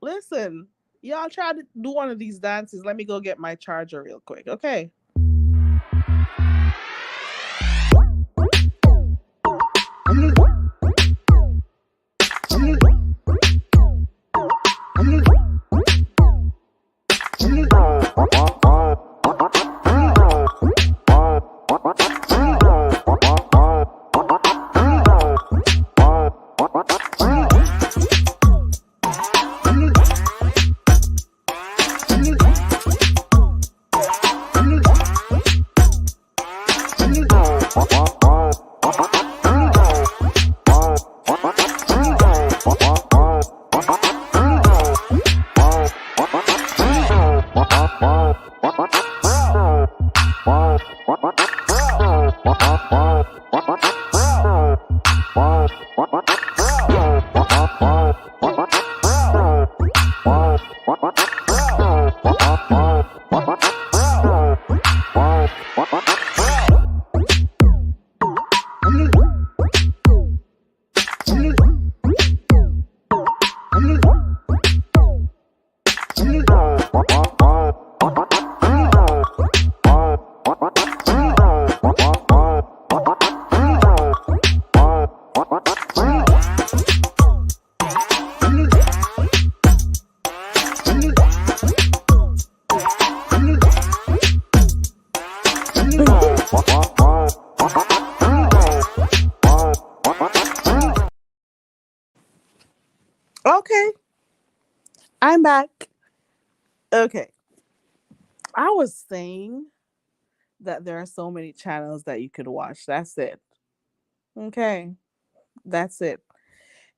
Listen, y'all try to do one of these dances. Let me go get my charger real quick, okay? Okay, I'm back. Okay, I was saying that there are so many channels that you could watch. That's it. Okay, that's it.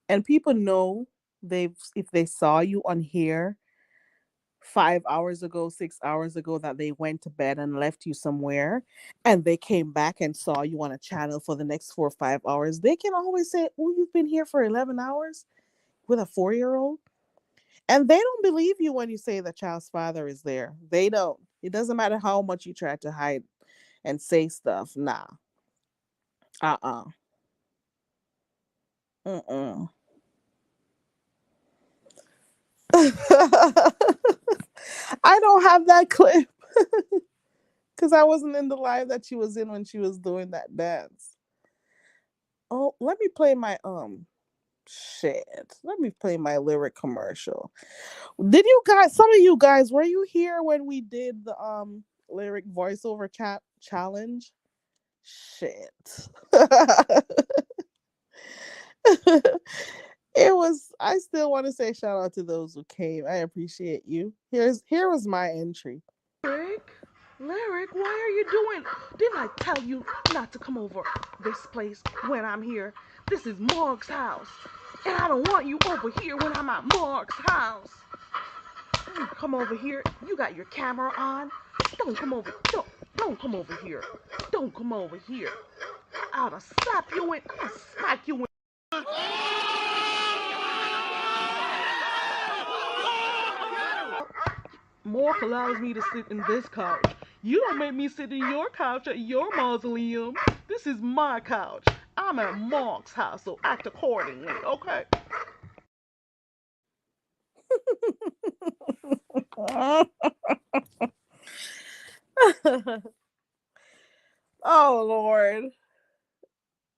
And people know they've if they saw you on here 5 hours ago, 6 hours ago, that they went to bed and left you somewhere, and they came back and saw you on a channel for the next 4 or 5 hours. They can always say, "Oh, you've been here for 11 hours with a 4-year-old," and they don't believe you when you say the child's father is there. They don't. It doesn't matter how much you try to hide and say stuff. Nah. Uh. Mm. I don't have that clip because I wasn't in the live that she was in when she was doing that dance. Oh, let me play my shit. Let me play my lyric commercial. Did you guys? Some of you guys, were you here when we did the lyric voiceover chat challenge? Shit. It was. I still want to say shout out to those who came. I appreciate you. Here was my entry. Lyric? Lyric, why are you doing? Didn't I tell you not to come over this place when I'm here? This is Mark's house. And I don't want you over here when I'm at Mark's house. Don't come over here. You got your camera on. Don't come over. Don't come over here. Don't come over here. I'll slap you in. I'll smack you in. Mark allows me to sit in this couch. You don't make me sit in your couch at your mausoleum. This is my couch. I'm at Mark's house, so act accordingly, okay? Oh Lord.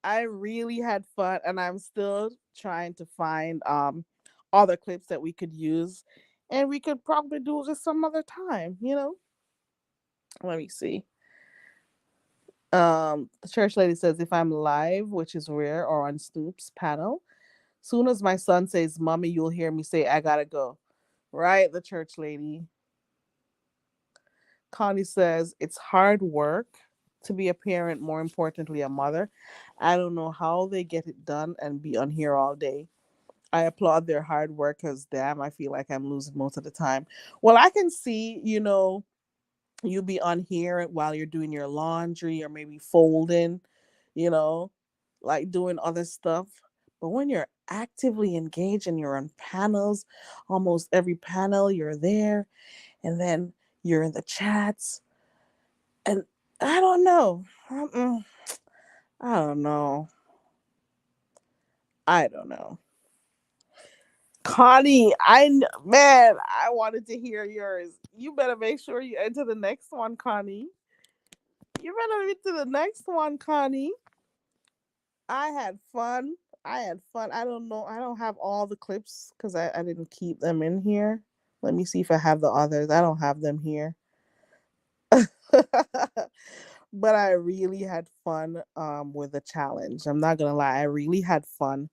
I really had fun, and I'm still trying to find other clips that we could use, and we could probably do this some other time. Let me see. The church lady says if I'm live, which is rare, or on Snoop's panel, soon as my son says mommy, you'll hear me say I gotta go. Right, the church lady. Connie says it's hard work to be a parent, more importantly a mother. I don't know how they get it done and be on here all day. I applaud their hard work because damn, I feel like I'm losing most of the time. Well, I can see, you be on here while you're doing your laundry or maybe folding, you know, like doing other stuff. But when you're actively engaged and you're on panels, almost every panel you're there, and then you're in the chats, and I don't know. I don't know. I don't know. Connie, man, I wanted to hear yours. You better make sure you enter the next one, Connie. You better enter the next one, Connie. I had fun. I had fun. I don't know. I don't have all the clips because I didn't keep them in here. Let me see if I have the others. I don't have them here. But I really had fun with the challenge. I'm not gonna lie, I really had fun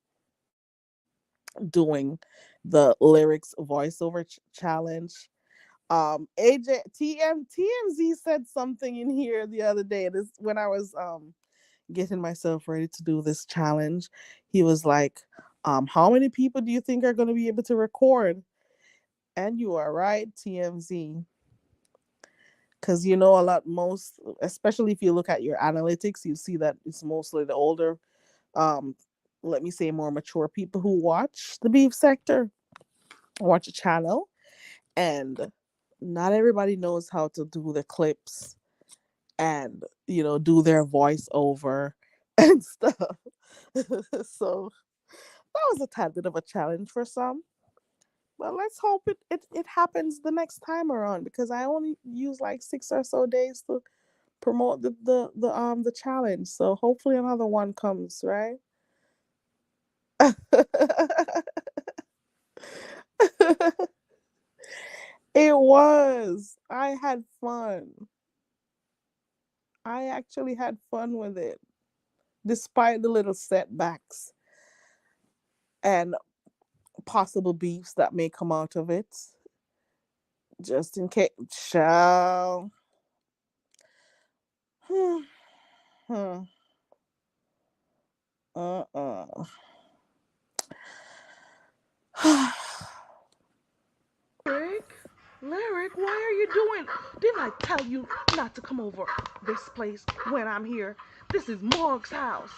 doing the lyrics voiceover challenge. AJ TMZ said something in here the other day. This when I was getting myself ready to do this challenge. He was like, how many people do you think are gonna be able to record? And you are right, TMZ. Because a lot, most, especially if you look at your analytics, you see that it's mostly the older, um let me say more mature people who watch the beef sector, watch a channel, and not everybody knows how to do the clips and do their voiceover and stuff. So that was a tad bit of a challenge for some, but let's hope it happens the next time around, because I only use like 6 or so days to promote the challenge, so hopefully another one comes, right? It was. I had fun. I actually had fun with it, despite the little setbacks. And possible beefs that may come out of it. Just in case. Shall. Hmm. Hmm. Uh-uh. Lyric, Lyric, why are you doing? Didn't I tell you not to come over this place when I'm here? This is Mark's house,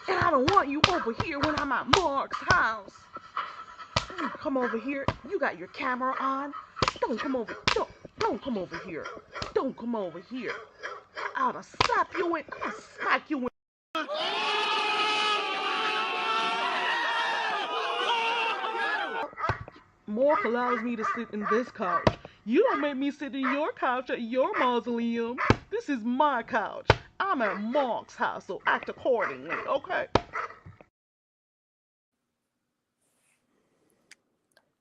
and I don't want you over here when I'm at Mark's house. You come over here. You got your camera on. Don't come over. Don't come over here. Don't come over here. I ought to slap you in. I'll smack you in. Mork allows me to sit in this couch. You don't make me sit in your couch at your mausoleum. This is my couch. I'm at Mark's house, so act accordingly, okay?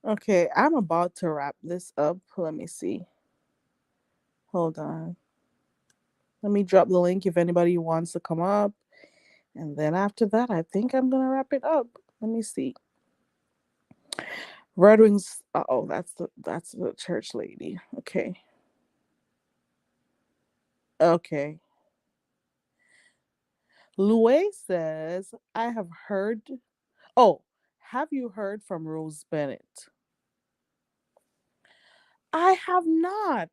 Okay, I'm about to wrap this up. Let me see. Hold on. Let me drop the link if anybody wants to come up. And then after that, I think I'm gonna wrap it up. Let me see. Red Wings. Oh, that's the church lady. Okay. Okay. Louis says, I have heard. Oh, have you heard from Rose Bennett? I have not.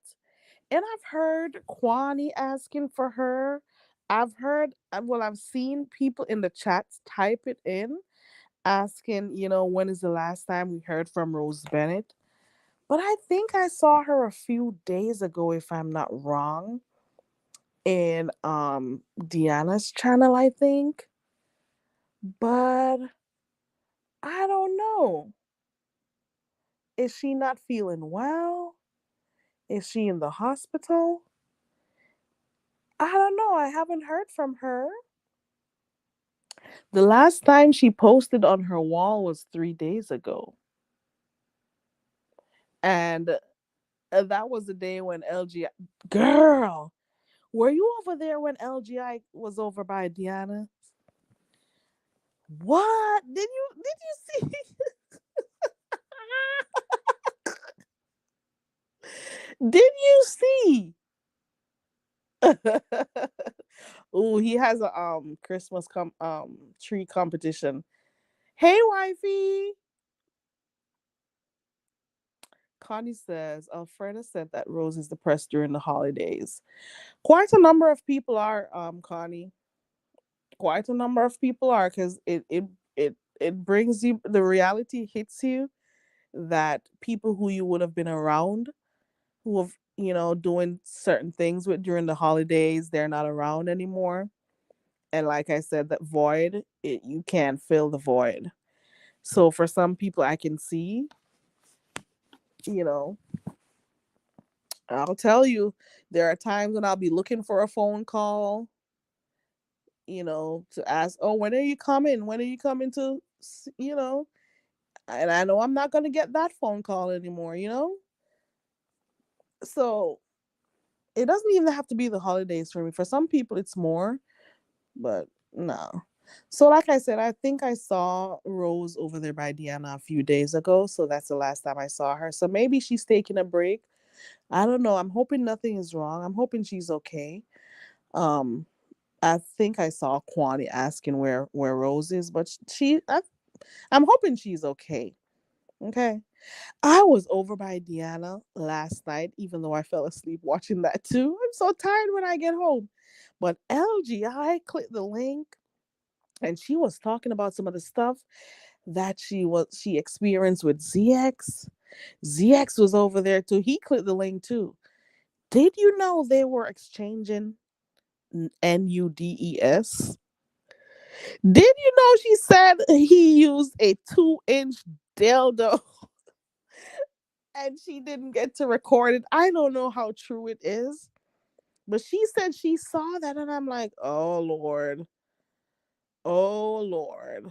And I've heard Kwani asking for her. I've heard, well, I've seen people in the chats type it in, asking, when is the last time we heard from Rose Bennett? But I think I saw her a few days ago, if I'm not wrong, in Deanna's channel, I think. But I don't know. Is she not feeling well? Is she in the hospital? I don't know. I haven't heard from her. The last time she posted on her wall was 3 days ago. And that was the day when LGI. Girl, were you over there when LGI was over by Diana? What? Did you see? Did you see? Oh, he has a Christmas tree competition. Hey, wifey. Connie says, Alfreda said that Rose is depressed during the holidays. Quite a number of people are, Connie. Quite a number of people are, because it brings you, the reality hits you that people who you would have been around, who have, doing certain things with during the holidays, they're not around anymore. And like I said, that void, you can't fill the void. So for some people, I can see, you know, I'll tell you, there are times when I'll be looking for a phone call, to ask, oh, when are you coming? When are you coming to, and I know I'm not going to get that phone call anymore. So it doesn't even have to be the holidays for me. For some people, it's more, but no. So, like I said, I think I saw Rose over there by Deanna a few days ago. So that's the last time I saw her. So maybe she's taking a break. I don't know. I'm hoping nothing is wrong. I'm hoping she's okay. Um, I think I saw Kwani asking where Rose is, but I'm hoping she's okay. Okay. I was over by Deanna last night, even though I fell asleep watching that too. I'm so tired when I get home. But LGI clicked the link and she was talking about some of the stuff that she experienced with ZX. ZX was over there too. He clicked the link too. Did you know they were exchanging NUDES? Did you know she said he used a 2-inch dildo and she didn't get to record it? I don't know how true it is, but she said she saw that, and I'm like, oh Lord. Oh Lord.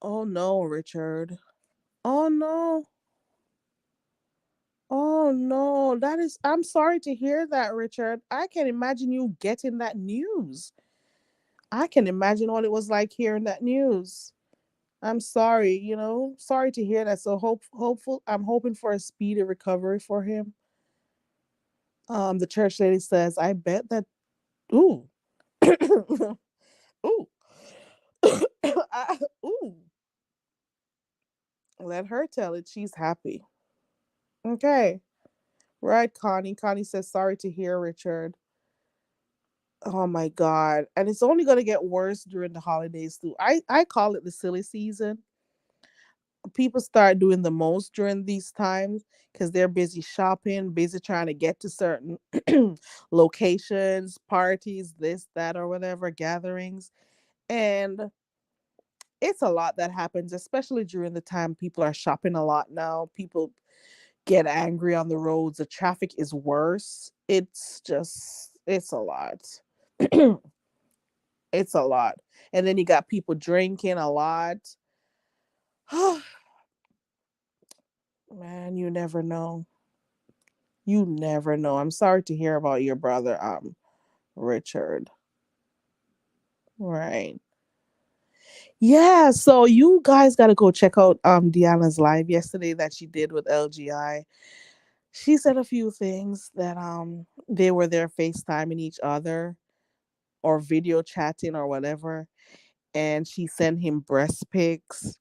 Oh no, Richard. Oh no. Oh no. I'm sorry to hear that, Richard. I can imagine you getting that news. I can imagine what it was like hearing that news. I'm sorry, sorry to hear that. So hopeful I'm hoping for a speedy recovery for him. The church lady says, I bet that ooh. Ooh. Ooh. Let her tell it. She's happy. Okay. Right, Connie. Connie says, sorry to hear, Richard. Oh my God. And it's only going to get worse during the holidays, too. I call it the silly season. People start doing the most during these times because they're busy shopping, busy trying to get to certain locations, parties, this, that, or whatever, gatherings. And it's a lot that happens, especially during the time people are shopping a lot now. People get angry on the roads. The traffic is worse. It's a lot. It's a lot. And then you got people drinking a lot. Man, you never know. You never know. I'm sorry to hear about your brother, Richard. Right. Yeah, so you guys gotta go check out Deanna's live yesterday that she did with LGI. She said a few things that they were there FaceTiming each other or video chatting or whatever, and she sent him breast pics.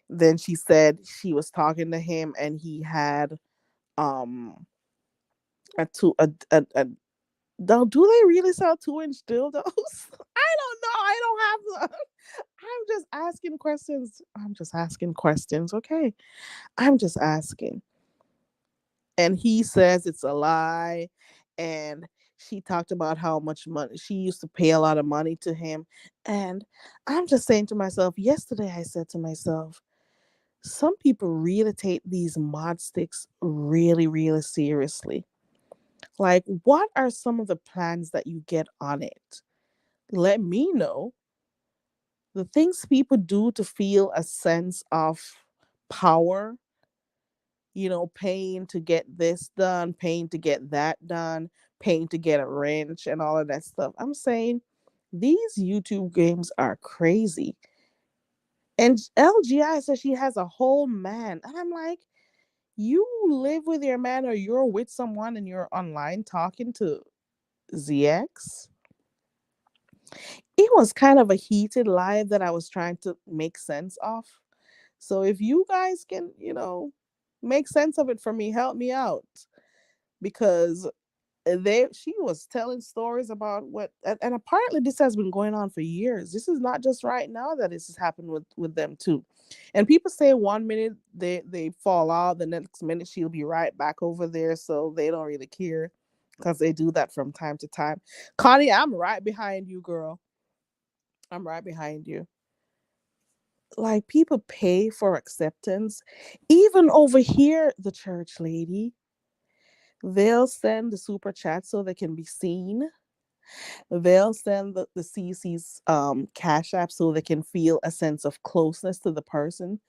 Then she said she was talking to him and he had um a two a do they really sell 2-inch dildos? I don't know. I don't have the I'm just asking questions. I'm just asking questions, okay? I'm just asking. And he says it's a lie. And she talked about how much money she used to pay a lot of money to him. And I'm just saying to myself, yesterday I said to myself, some people really take these mod sticks really, really seriously. Like, what are some of the plans that you get on it? Let me know the things people do to feel a sense of power, paying to get this done, paying to get that done, paying to get a wrench and all of that stuff. I'm saying these YouTube games are crazy. And LGI says she has a whole man. And I'm like, you live with your man or you're with someone and you're online talking to ZX? It was kind of a heated live that I was trying to make sense of. So if you guys can, make sense of it for me, help me out because she was telling stories about what and apparently this has been going on for years. This is not just right now that this has happened with them too. And people say 1 minute they fall out, the next minute she'll be right back over there, so they don't really care because they do that from time to time. Connie, I'm right behind you, girl. I'm right behind you. Like people pay for acceptance. Even over here, the church lady, they'll send the super chat so they can be seen. They'll send the CC's cash app so they can feel a sense of closeness to the person.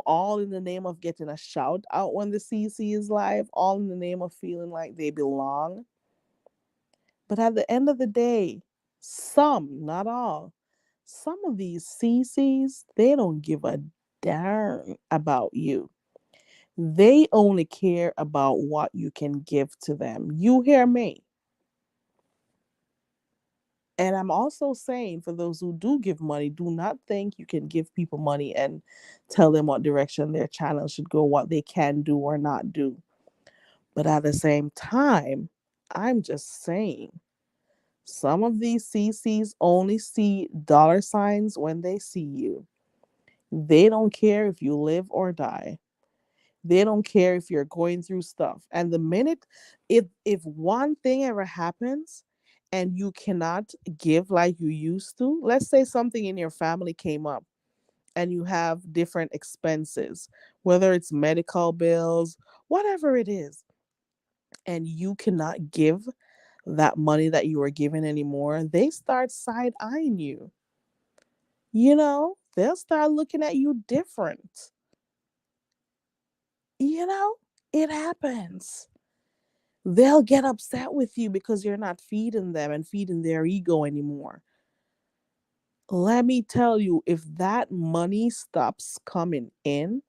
All in the name of getting a shout out when the CC is live, all in the name of feeling like they belong. But at the end of the day, some, not all, some of these CCs, they don't give a darn about you. They only care about what you can give to them. You hear me? And I'm also saying for those who do give money, do not think you can give people money and tell them what direction their channel should go, what they can do or not do. But at the same time, I'm just saying some of these CCs only see dollar signs when they see you. They don't care if you live or die. They don't care if you're going through stuff. And the minute if one thing ever happens and you cannot give like you used to, let's say something in your family came up and you have different expenses, whether it's medical bills, whatever it is, and you cannot give that money that you were given anymore, they start side eyeing you. They'll start looking at you different. You know, it happens. They'll get upset with you because you're not feeding them and feeding their ego anymore. Let me tell you, if that money stops coming in,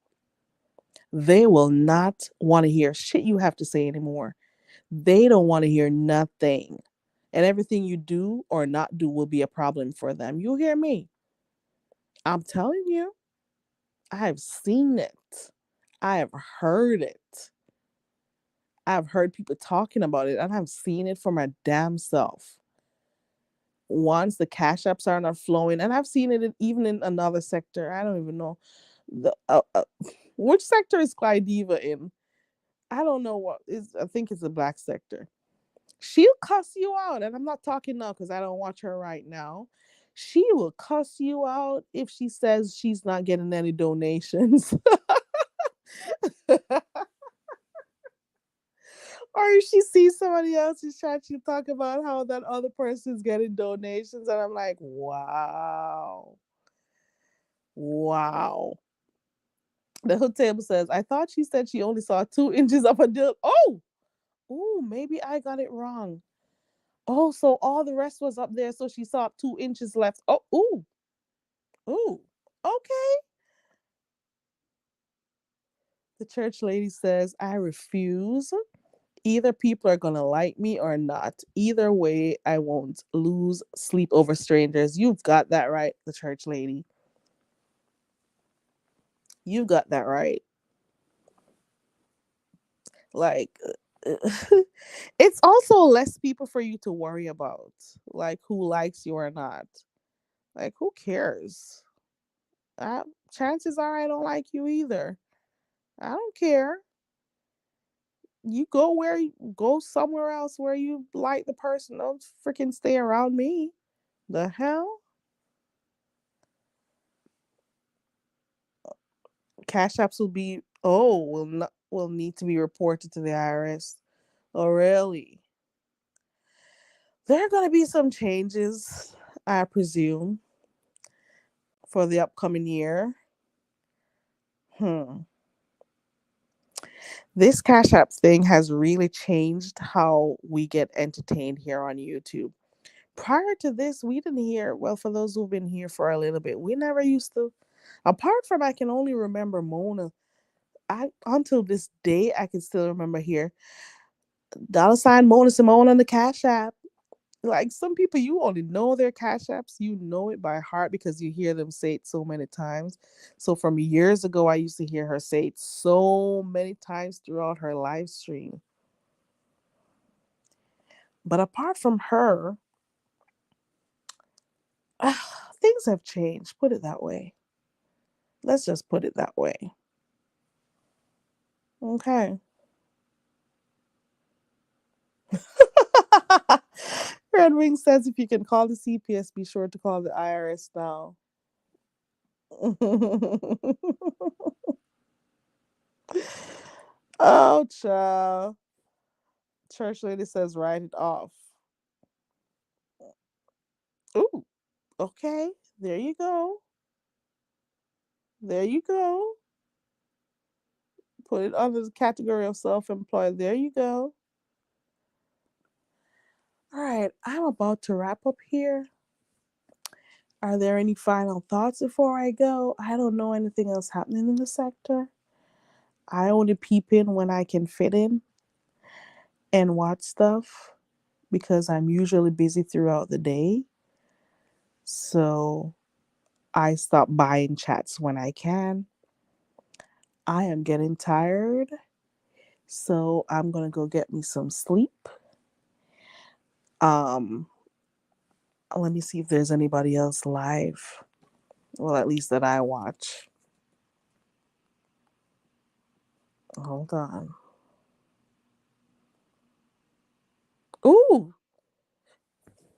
they will not want to hear shit you have to say anymore. They don't want to hear nothing. And everything you do or not do will be a problem for them. You hear me? I'm telling you, I have seen it. I have heard it. I've heard people talking about it and I've seen it for my damn self. Once the cash apps are not flowing, and I've seen it even in another sector. I don't even know the which sector is Clyde Diva in. I don't know what is. I think it's the black sector. She'll cuss you out, and I'm not talking now because I don't watch her right now. She will cuss you out if she says she's not getting any donations. Or if she sees somebody else's chat, she talk about how that other person's getting donations, and I'm like, wow, wow. The hood table says, I thought she said she only saw 2 inches of a dill. Oh, maybe I got it wrong. Oh, so all the rest was up there, so she saw 2 inches left. Oh, ooh, okay. The church lady says, I refuse. Either people are gonna like me or not. Either way, I won't lose sleep over strangers. You've got that right, the church lady. You got that right. Like, it's also less people for you to worry about, like who likes you or not. Like, who cares? Uh, Chances are I don't like you either. I don't care. You go somewhere else where you like the person. Don't freaking stay around me. The hell? Cash apps will need to be reported to the IRS. Oh really? There are gonna be some changes, I presume, for the upcoming year. Hmm. This Cash App thing has really changed how we get entertained here on YouTube. Prior to this, we didn't hear, well, for those who've been here for a little bit, we never used to, apart from I can only remember Mona. I until this day I can still remember here $ Mona Simone on the Cash App. Like some people, you only know their Cash Apps, you know it by heart because you hear them say it so many times. So from years ago, I used to hear her say it so many times throughout her live stream. But apart from her, things have changed. Put it that way. Let's just put it that way. Okay. Red Wing says if you can call the CPS, be sure to call the IRS now. Oh, child. Church lady says write it off. Ooh, okay. There you go. There you go. Put it under the category of self employed. There you go. All right. I'm about to wrap up here. Are there any final thoughts before I go? I don't know anything else happening in the sector. I only peep in when I can fit in and watch stuff because I'm usually busy throughout the day. So I stop buying chats when I can. I am getting tired. So I'm going to go get me some sleep. Um, Let me see if there's anybody else live. Well, at least that I watch. Hold on. Ooh,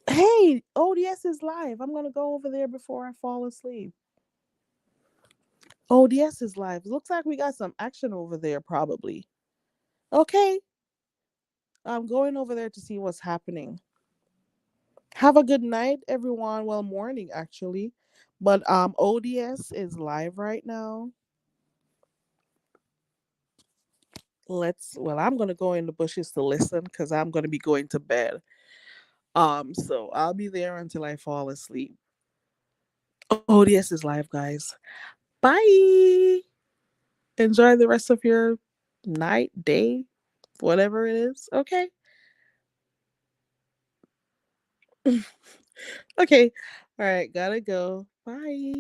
hey, ODS is live. I'm gonna go over there before I fall asleep. ODS is live. Looks like we got some action over there, probably. Okay, I'm going over there to see what's happening. Have a good night, everyone. Well, morning actually, but ODS is live right now. I'm gonna go in the bushes to listen because I'm gonna be going to bed. So I'll be there until I fall asleep. ODS is live, guys. Bye. Enjoy the rest of your night, day, whatever it is. Okay. Okay. All right. Gotta go. Bye.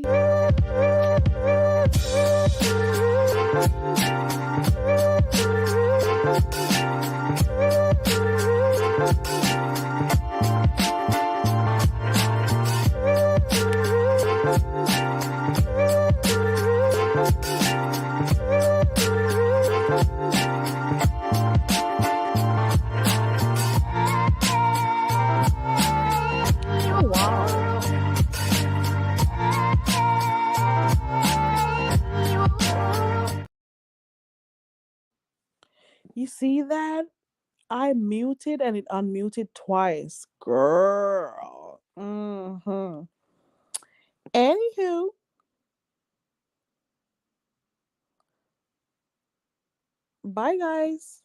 Oh, wow. You see that? I muted and it unmuted twice. Girl. Mm-hmm. Anywho, bye, guys.